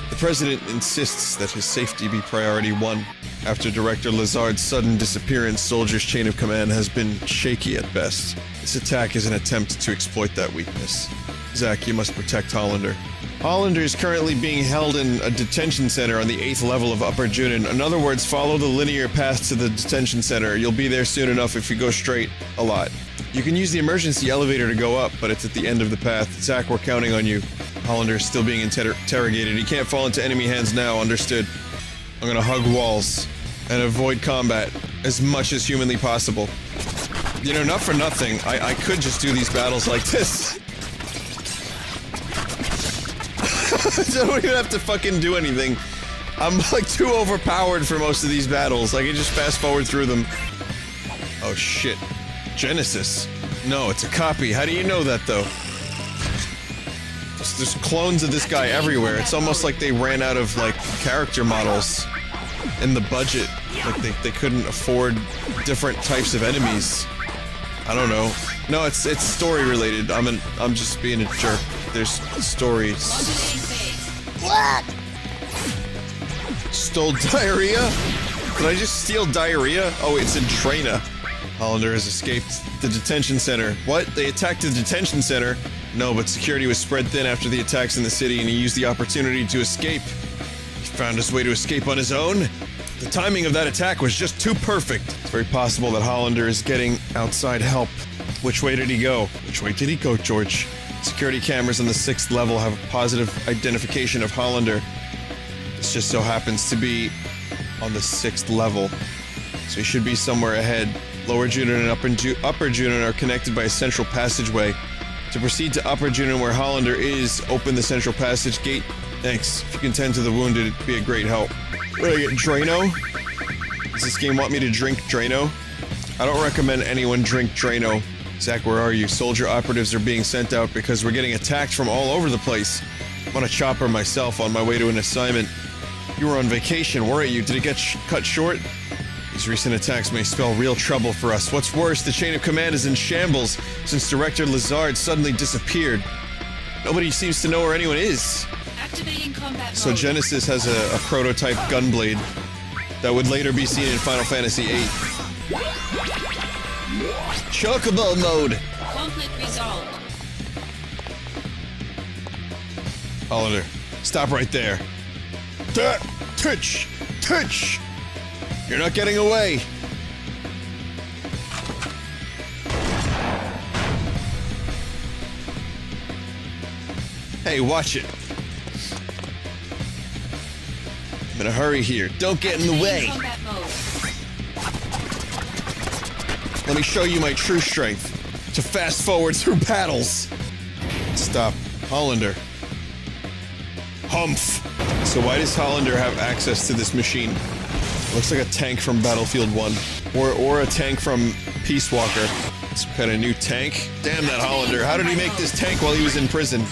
The President insists that his safety be priority one. After Director Lazard's sudden disappearance, Soldier's chain of command has been shaky at best. This attack is an attempt to exploit that weakness. Zack, you must protect Hollander. Hollander is currently being held in a detention center on the 8th level of Upper Junon. In other words, follow the linear path to the detention center. You'll be there soon enough if you go straight a lot. You can use the emergency elevator to go up, but it's at the end of the path. Zack, we're counting on you. Hollander is still being interrogated. He can't fall into enemy hands now, understood. I'm gonna hug walls and avoid combat as much as humanly possible. You know, not for nothing, I could just do these battles like this. I don't even have to fucking do anything. I'm like too overpowered for most of these battles. I can just fast forward through them. Oh shit. Genesis. No, it's a copy. How do you know that though? There's clones of this guy everywhere. It's almost like they ran out of like character models in the budget. Like they couldn't afford different types of enemies. I don't know. No, it's story related. I'm just being a jerk. There's stories. What? Stole diarrhea? Did I just steal diarrhea? Oh, it's in Trina. Hollander has escaped the detention center. What? They attacked the detention center? No, but security was spread thin after the attacks in the city, and he used the opportunity to escape. He found his way to escape on his own. The timing of that attack was just too perfect. It's very possible that Hollander is getting outside help. Which way did he go? Which way did he go, George? Security cameras on the 6th level have a positive identification of Hollander. This just so happens to be on the 6th level. So he should be somewhere ahead. Lower Junon and Upper Junon are connected by a central passageway. To proceed to Upper Junon where Hollander is, open the central passage gate. Thanks. If you can tend to the wounded, it'd be a great help. What do I get, Drano? Does this game want me to drink Drano? I don't recommend anyone drink Drano. Zack, where are you? Soldier operatives are being sent out because we're getting attacked from all over the place. I'm on a chopper myself on my way to an assignment. You were on vacation, weren't you? Did it get cut short? These recent attacks may spell real trouble for us. What's worse, the chain of command is in shambles since Director Lazard suddenly disappeared. Nobody seems to know where anyone is. Activating combat So mode. Genesis has a prototype gunblade that would later be seen in Final Fantasy VIII. Chocobo mode. Conflict resolved. Hollander, stop right there. Touch! You're not getting away! Hey, watch it. I'm in a hurry here. Don't get in the way. Activating combat mode. Let me show you my true strength. To fast forward through battles. Stop. Hollander. Humph. So why does Hollander have access to this machine? Looks like a tank from Battlefield 1. Or a tank from Peace Walker. Some kind of new tank? Damn that Hollander. How did he make this tank while he was in prison?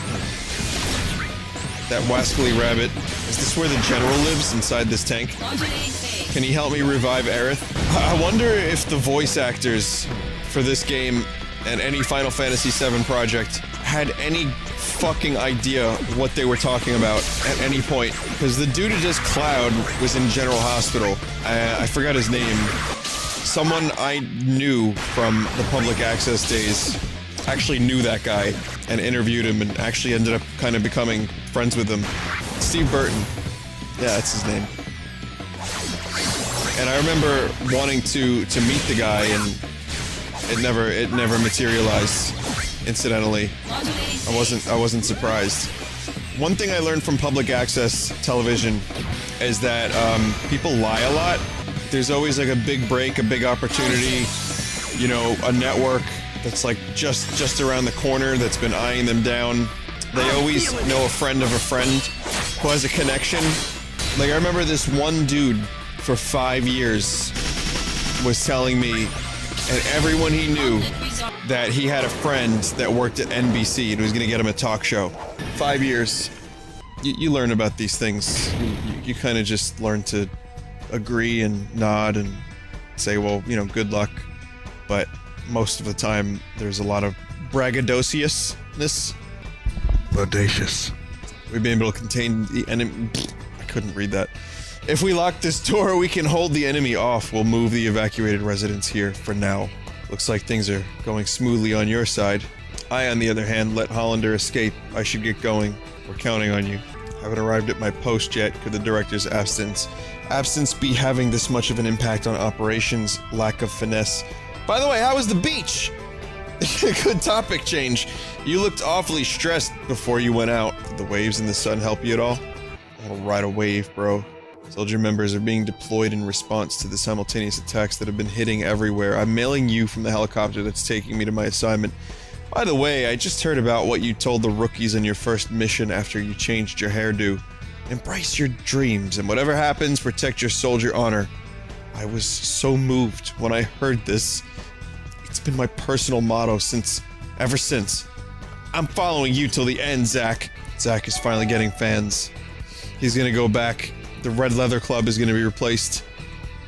That wascally rabbit. Is this where the general lives, inside this tank? Modulating phase. Can he help me revive Aerith? I wonder if the voice actors for this game and any Final Fantasy VII project had any fucking idea what they were talking about at any point. Because the dude who does Cloud was in General Hospital. I forgot his name. Someone I knew from the public access days actually knew that guy and interviewed him and actually ended up kind of becoming friends with him. Steve Burton. Yeah, that's his name. And I remember wanting to meet the guy, and it never materialized. Incidentally, I wasn't surprised. One thing I learned from public access television is that people lie a lot. There's always like a big break, a big opportunity, you know, a network that's like just around the corner that's been eyeing them down. They always know a friend of a friend who has a connection. Like, I remember this one dude for 5 years was telling me, and everyone he knew, that he had a friend that worked at NBC and was gonna get him a talk show. 5 years. You learn about these things. You kind of just learn to agree and nod and say, well, you know, good luck. But most of the time, there's a lot of braggadociousness. Audacious. We've been able to contain the enemy. I couldn't read that. If we lock this door, we can hold the enemy off. We'll move the evacuated residents here for now. Looks like things are going smoothly on your side. I, on the other hand, let Hollander escape. I should get going. We're counting on you. Haven't arrived at my post yet. Could the director's absence be having this much of an impact on operations? Lack of finesse. By the way, how was the beach? Good topic change. You looked awfully stressed before you went out. Did the waves in the sun help you at all? I want to ride a wave, bro. Soldier members are being deployed in response to the simultaneous attacks that have been hitting everywhere. I'm mailing you from the helicopter that's taking me to my assignment. By the way, I just heard about what you told the rookies on your first mission after you changed your hairdo. Embrace your dreams, and whatever happens, protect your soldier honor. I was so moved when I heard this. It's been my personal motto ever since. I'm following you till the end, Zach. Zach is finally getting fans. He's gonna go back. The Red Leather Club is gonna be replaced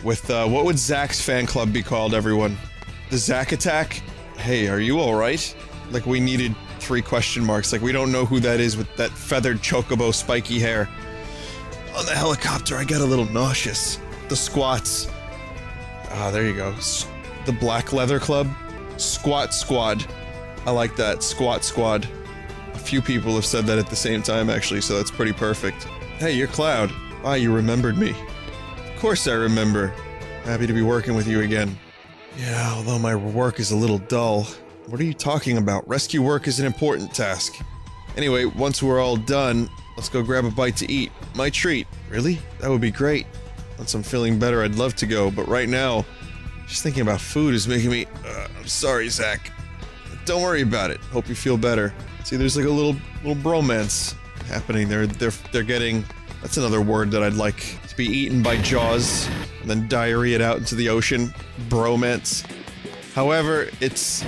with, what would Zach's fan club be called, everyone? The Zach Attack? Hey, are you alright? Like, we needed 3 question marks. Like, we don't know who that is with that feathered chocobo spiky hair. On the helicopter, I got a little nauseous. The squats. Ah, there you go. The Black Leather Club? Squat Squad. I like that. Squat Squad. A few people have said that at the same time, actually, so that's pretty perfect. Hey, you're Cloud. Ah, you remembered me. Of course I remember. Happy to be working with you again. Yeah, although my work is a little dull. What are you talking about? Rescue work is an important task. Anyway, once we're all done, let's go grab a bite to eat. My treat. Really? That would be great. Once I'm feeling better, I'd love to go, but right now, just thinking about food is making me... I'm sorry, Zach. Don't worry about it. Hope you feel better. See, there's like a little bromance happening. They're getting... That's another word that I'd like to be eaten by Jaws and then diarrheaed out into the ocean. Bromance. However, it's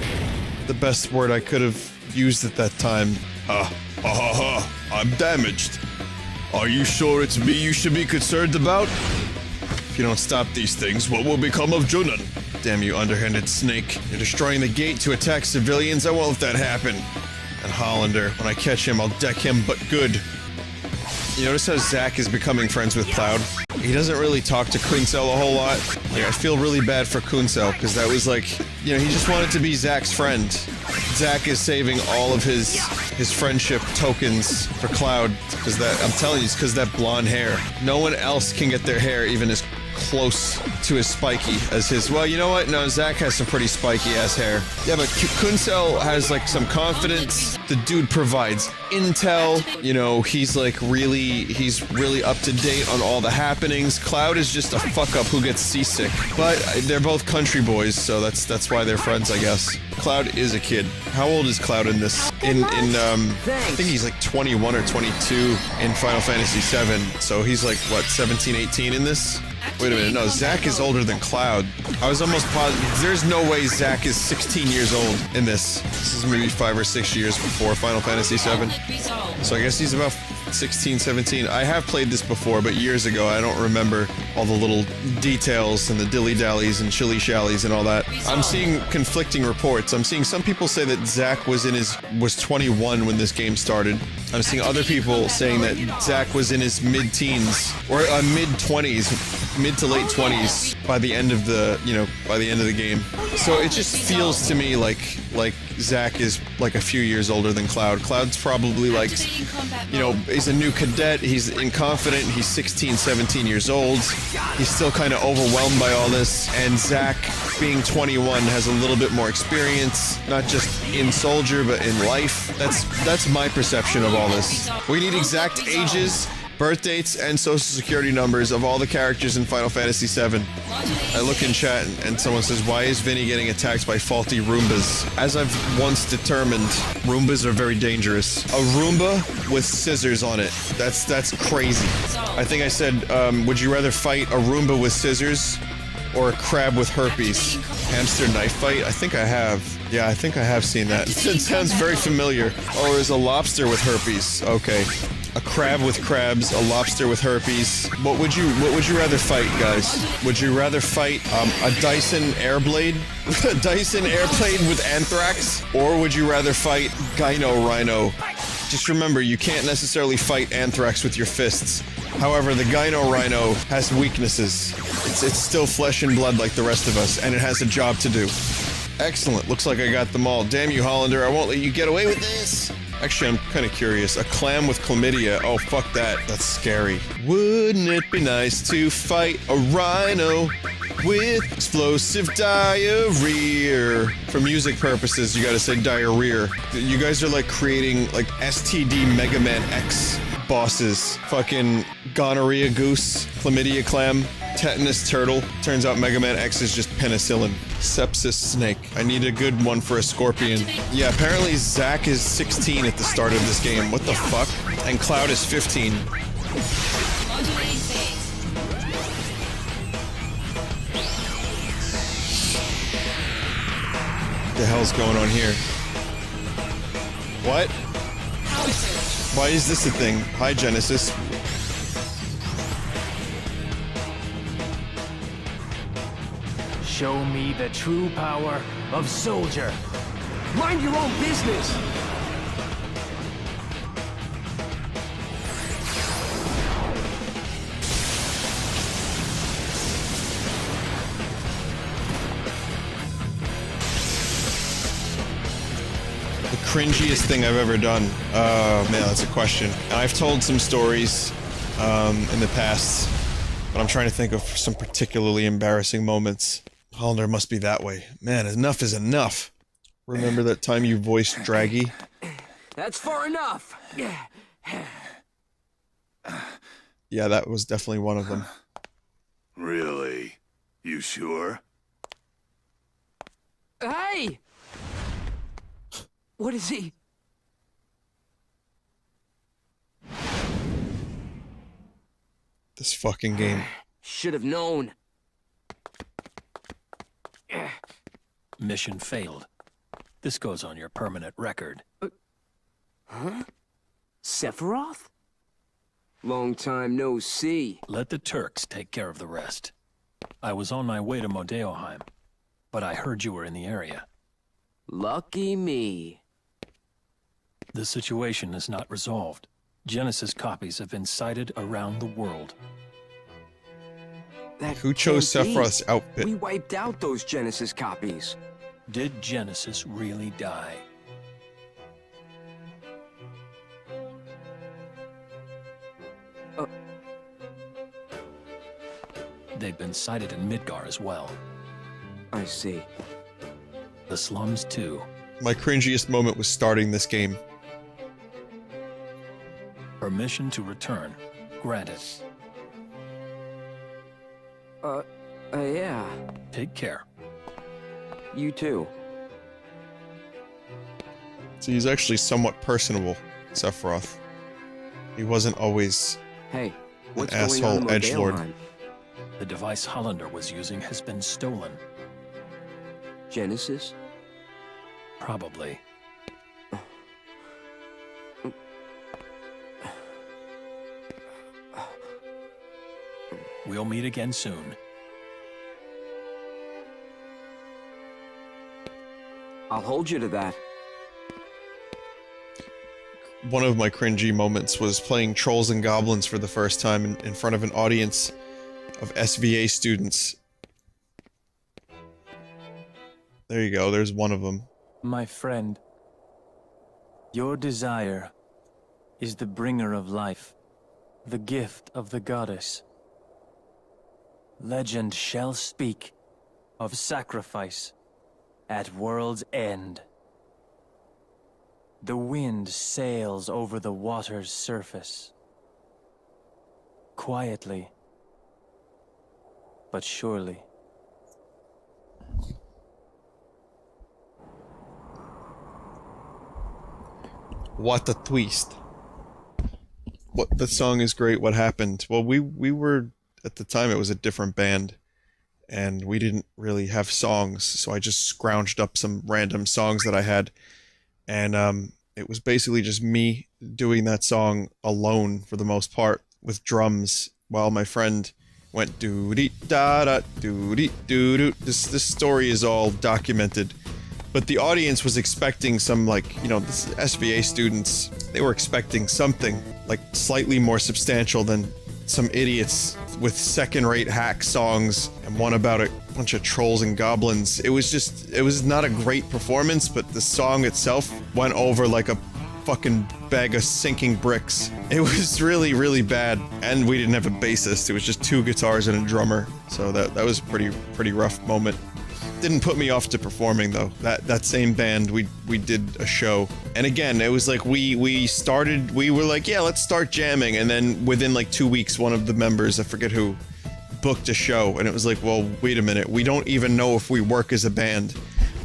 the best word I could have used at that time. I'm damaged. Are you sure it's me you should be concerned about? If you don't stop these things, what will become of Junan? Damn you underhanded snake. You're destroying the gate to attack civilians. I won't let that happen. And Hollander, when I catch him, I'll deck him, but good. You notice how Zach is becoming friends with Cloud? He doesn't really talk to Kunsel a whole lot. Like, I feel really bad for Kunsel, because that was like, you know, he just wanted to be Zach's friend. Zach is saving all of his friendship tokens for Cloud, because that, I'm telling you, it's because that blonde hair. No one else can get their hair even as close to as spiky as his. Well, you know what? No, Zach has some pretty spiky ass hair. Yeah, but Kunsel has like some confidence. The dude provides intel. You know, he's really up to date on all the happenings. Cloud is just a fuck up who gets seasick. But they're both country boys, so that's why they're friends, I guess. Cloud is a kid. How old is Cloud in this? I think he's like 21 or 22 in Final Fantasy VII. So he's like, what, 17, 18 in this? Wait a minute, no, Zach is older than Cloud. I was almost positive. There's no way Zach is 16 years old in this. This is maybe 5 or 6 years before Final Fantasy VII. So I guess he's about 16, 17. I have played this before, but years ago. I don't remember all the little details and the dilly-dallies and shilly-shallies and all that. I'm seeing conflicting reports. I'm seeing some people say that Zach was 21 when this game started. I'm seeing other people saying that Zach was in his mid-teens or mid-20s, mid to late 20s by the end of the, game. So it just feels to me like Zach is like a few years older than Cloud. Cloud's probably like, he's a new cadet, he's inconfident, he's 16, 17 years old. he's still kind of overwhelmed by all this, and Zack, being 21, has a little bit more experience, not just in Soldier, but in life. That's my perception of all this. We need exact ages, birth dates, and social security numbers of all the characters in Final Fantasy VII. I look in chat and someone says, why is Vinny getting attacked by faulty Roombas? As I've once determined, Roombas are very dangerous. A Roomba with scissors on it. That's crazy. I think I said, would you rather fight a Roomba with scissors or a crab with herpes? Hamster knife fight? I think I have. Yeah, I think I have seen that. It sounds very familiar. Or is a lobster with herpes? Okay. A crab with crabs, a lobster with herpes. What would you rather fight, guys? Would you rather fight a Dyson Airblade? A Dyson Airblade with anthrax? Or would you rather fight Gyno Rhino? Just remember, you can't necessarily fight anthrax with your fists. However, the Gyno Rhino has weaknesses. It's still flesh and blood like the rest of us, and it has a job to do. Excellent. Looks like I got them all. Damn you, Hollander. I won't let you get away with this. Actually, I'm kind of curious. A clam with chlamydia. Oh, fuck that. That's scary. Wouldn't it be nice to fight a rhino with explosive diarrhea? For music purposes, you gotta say diarrhea. You guys are like creating like STD Mega Man X bosses. Fucking gonorrhea goose, chlamydia clam, tetanus turtle. Turns out Mega Man X is just penicillin. Sepsis snake. I need a good one for a scorpion. Yeah, apparently Zack is 16 at the start of this game. What the fuck? And Cloud is 15. What the hell's going on here? What? Why is this a thing? Hi, Genesis. Show me the true power of Soldier. Mind your own business! The cringiest thing I've ever done. Oh man, that's a question. I've told some stories in the past, but I'm trying to think of some particularly embarrassing moments. Hollander must be that way. Man, enough is enough. Remember that time you voiced Draggy? That's far enough! Yeah, that was definitely one of them. Really? You sure? Hey! What is he? This fucking game. Should have known. Mission failed. This goes on your permanent record. Huh? Sephiroth? Long time no see. Let the Turks take care of the rest. I was on my way to Modeoheim, but I heard you were in the area. Lucky me. The situation is not resolved. Genesis copies have been sighted around the world. That Who chose can't be. Sephiroth's outfit? We wiped out those Genesis copies. Did Genesis really die? They've been sighted in Midgar as well. I see. The slums too. My cringiest moment was starting this game. Permission to return. Granted. Yeah. Take care. You too. So he's actually somewhat personable, Sephiroth. He wasn't always Hey, what's an going on in asshole edgelord. Modeoheim? The device Hollander was using has been stolen. Genesis? Probably. We'll meet again soon. I'll hold you to that. One of my cringy moments was playing Trolls and Goblins for the first time in front of an audience of SVA students. There you go, there's one of them. My friend, your desire is the bringer of life, the gift of the goddess. legend shall speak of sacrifice at world's end. The wind sails over the water's surface, quietly, but surely. What a twist. What, the song is great. What happened? Well, we were, at the time it was a different band, and we didn't really have songs, so I just scrounged up some random songs that I had, and it was basically just me doing that song alone for the most part, with drums, while my friend went doo-dee-da-da, doo-dee-doo-doo. This story is all documented. But the audience was expecting some, like, you know, this SVA students, they were expecting something, like, slightly more substantial than some idiots with second-rate hack songs and one about a bunch of trolls and goblins. It was not a great performance, but the song itself went over like a fucking bag of sinking bricks. It was really, really bad, and we didn't have a bassist. It was just 2 guitars and a drummer, so that was a pretty rough moment. Didn't put me off to performing though. That same band, we did a show, and again, it was like we were like, yeah, let's start jamming, and then within like 2 weeks, one of the members, I forget who, booked a show, and it was like, well, wait a minute, we don't even know if we work as a band.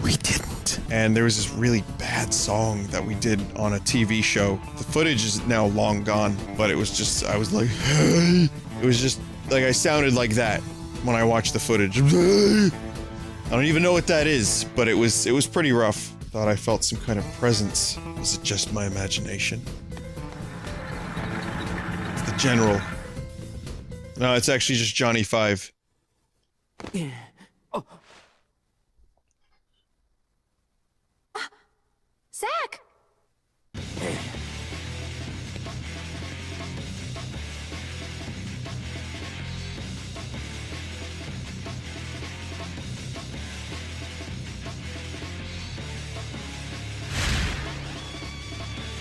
We didn't. And there was this really bad song that we did on a TV show. The footage is now long gone, but it was just, I was like, hey. It was just like I sounded like that when I watched the footage. I don't even know what that is, but it was pretty rough. Thought I felt some kind of presence. Was it just my imagination? It's the general. No, it's actually just Johnny 5. Oh. Zach!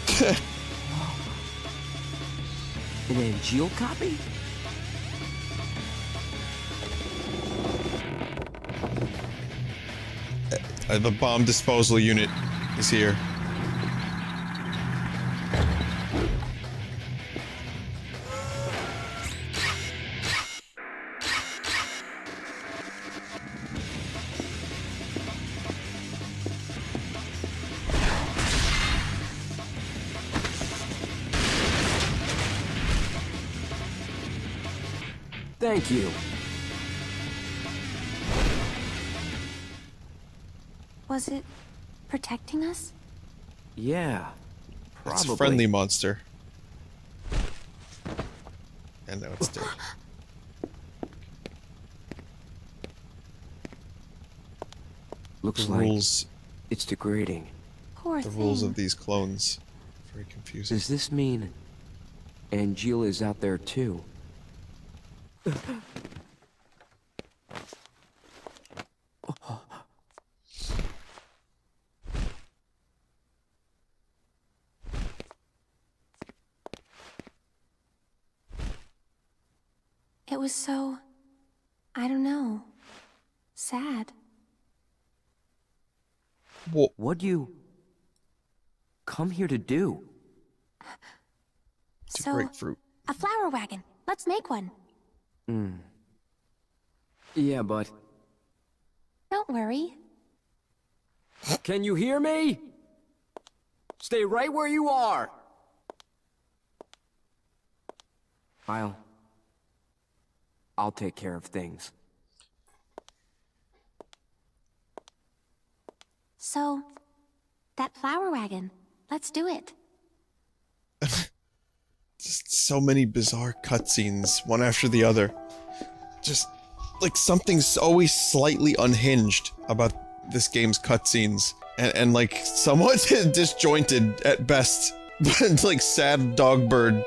Hey. An Angeal copy? The bomb disposal unit is here. Thank you. Was it protecting us? Yeah, probably. It's a friendly monster. And now it's dead. Looks The like rules, it's degrading. Poor the thing. rules of these clones. Very confusing. Does this mean Angeal is out there too? It was so... I don't know. Sad. What'd you come here to do? To So, grapefruit. a flower wagon. Let's make one. Yeah, but... Don't worry. Can you hear me? Stay right where you are! I'll take care of things. So, that flower wagon. Let's do it. Just so many bizarre cutscenes, one after the other. Just, like, something's always slightly unhinged about this game's cutscenes. And like, somewhat disjointed at best. Like, sad Dogbird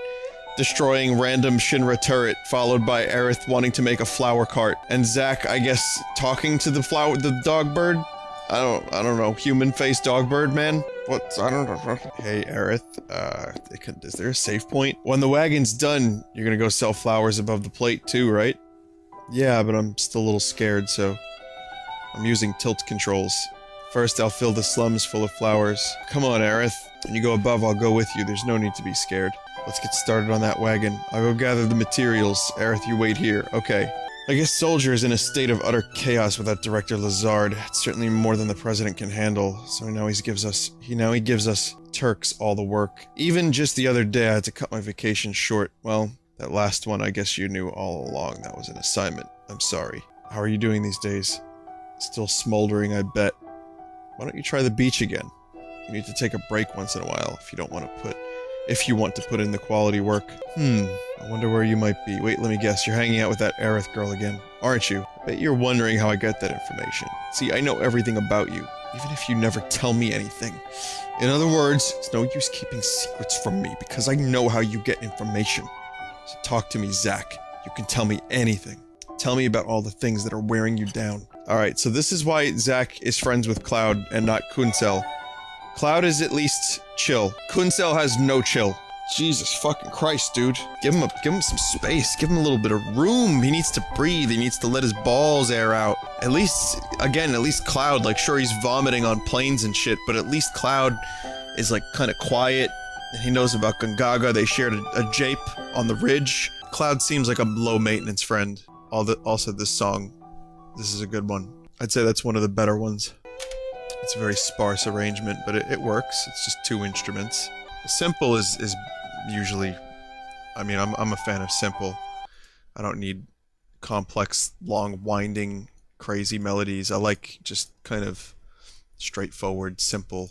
destroying random Shinra turret, followed by Aerith wanting to make a flower cart. And Zack, I guess, talking to the Dogbird? I don't know, human-faced Dogbird, man? What? I don't know. Hey, Aerith, is there a save point? When the wagon's done, you're gonna go sell flowers above the plate too, right? Yeah, but I'm still a little scared, so I'm using tilt controls. First, I'll fill the slums full of flowers. Come on, Aerith. When you go above, I'll go with you. There's no need to be scared. Let's get started on that wagon. I'll go gather the materials. Aerith, you wait here. Okay. I guess Soldier is in a state of utter chaos without Director Lazard. It's certainly more than the President can handle. So now he gives us Turks all the work. Even just the other day, I had to cut my vacation short. Well, that last one, I guess you knew all along that was an assignment. I'm sorry. How are you doing these days? Still smoldering, I bet. Why don't you try the beach again? You need to take a break once in a while if you want to put in the quality work. I wonder where you might be. Wait, let me guess. You're hanging out with that Aerith girl again, aren't you? I bet you're wondering how I get that information. See, I know everything about you, even if you never tell me anything. In other words, it's no use keeping secrets from me, because I know how you get information. So talk to me, Zack. You can tell me anything. Tell me about all the things that are wearing you down. Alright, so this is why Zack is friends with Cloud and not Kunsel. Cloud is at least chill. Kunsel has no chill. Jesus fucking Christ, dude. Give him some space. Give him a little bit of room. He needs to breathe. He needs to let his balls air out. At least Cloud, like, sure, he's vomiting on planes and shit, but at least Cloud is, like, kind of quiet. And he knows about Gongaga. They shared a jape on the ridge. Cloud seems like a low-maintenance friend. Also, this song. This is a good one. I'd say that's one of the better ones. It's a very sparse arrangement, but it works. It's just 2 instruments. Simple is usually... I mean, I'm a fan of simple. I don't need complex, long, winding, crazy melodies. I like just kind of straightforward, simple,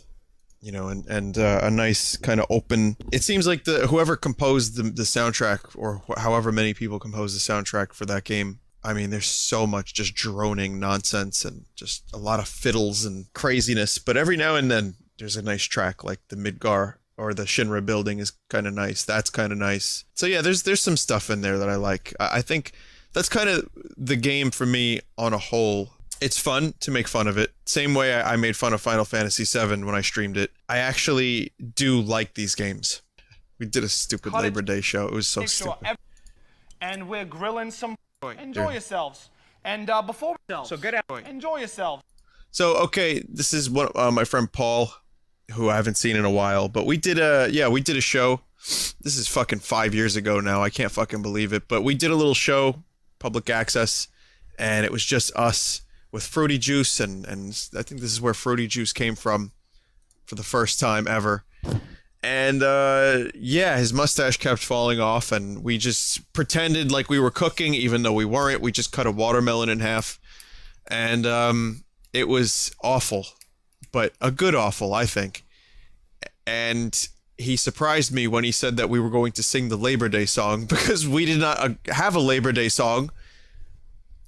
you know, and a nice kind of open... It seems like whoever composed the soundtrack, or however many people composed the soundtrack for that game, I mean, there's so much just droning nonsense and just a lot of fiddles and craziness, but every now and then there's a nice track, like the Midgar or the Shinra building is kind of nice. That's kind of nice. So yeah, there's some stuff in there that I like. I think that's kind of the game for me on a whole. It's fun to make fun of it. Same way I made fun of Final Fantasy VII when I streamed it. I actually do like these games. We did a stupid Labor Day show. It was so stupid. And we're grilling some... Enjoy yourselves. And before we... So get out. Enjoy yourselves. So, okay, this is one my friend Paul, who I haven't seen in a while, but we did a show. This is fucking 5 years ago now. I can't fucking believe it. But we did a little show, public access, and it was just us with Fruity Juice, and I think this is where Fruity Juice came from for the first time ever. And, yeah, his mustache kept falling off, and we just pretended like we were cooking, even though we weren't. We just cut a watermelon in half, and, it was awful, but a good awful, I think. And he surprised me when he said that we were going to sing the Labor Day song, because we did not have a Labor Day song.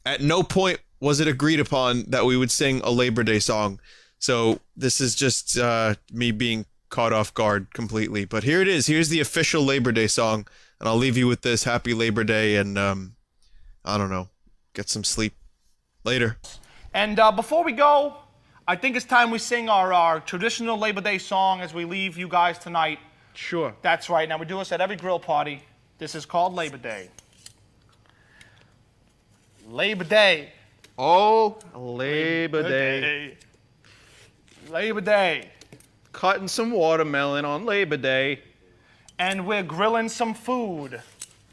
At no point was it agreed upon that we would sing a Labor Day song. So this is just me being caught off guard completely. But here it is. Here's the official Labor Day song. And I'll leave you with this. Happy Labor Day, and I don't know, get some sleep later. And before we go, I think it's time we sing our traditional Labor Day song as we leave you guys tonight. Sure. That's right. Now, we do this at every grill party. This is called Labor Day. Labor Day. Oh, Labor Day. Labor Day. Cutting some watermelon on Labor Day. And we're grilling some food.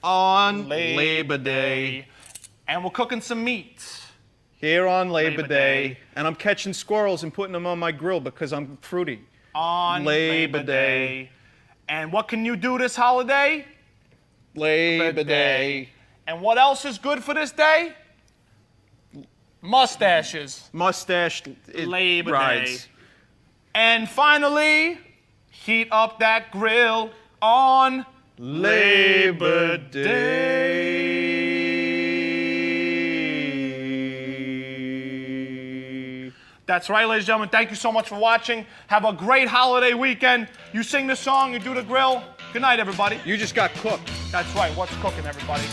On Labor Day. And we're cooking some meat. Here on Labor Day. And I'm catching squirrels and putting them on my grill because I'm fruity. On Labor Day. And what can you do this holiday? Labor Day. And what else is good for this day? Mustaches. Mustache Labor rides. Day. And finally, heat up that grill on Labor Day. That's right, ladies and gentlemen. Thank you so much for watching. Have a great holiday weekend. You sing the song, you do the grill. Good night, everybody. You just got cooked. That's right. What's cooking, everybody?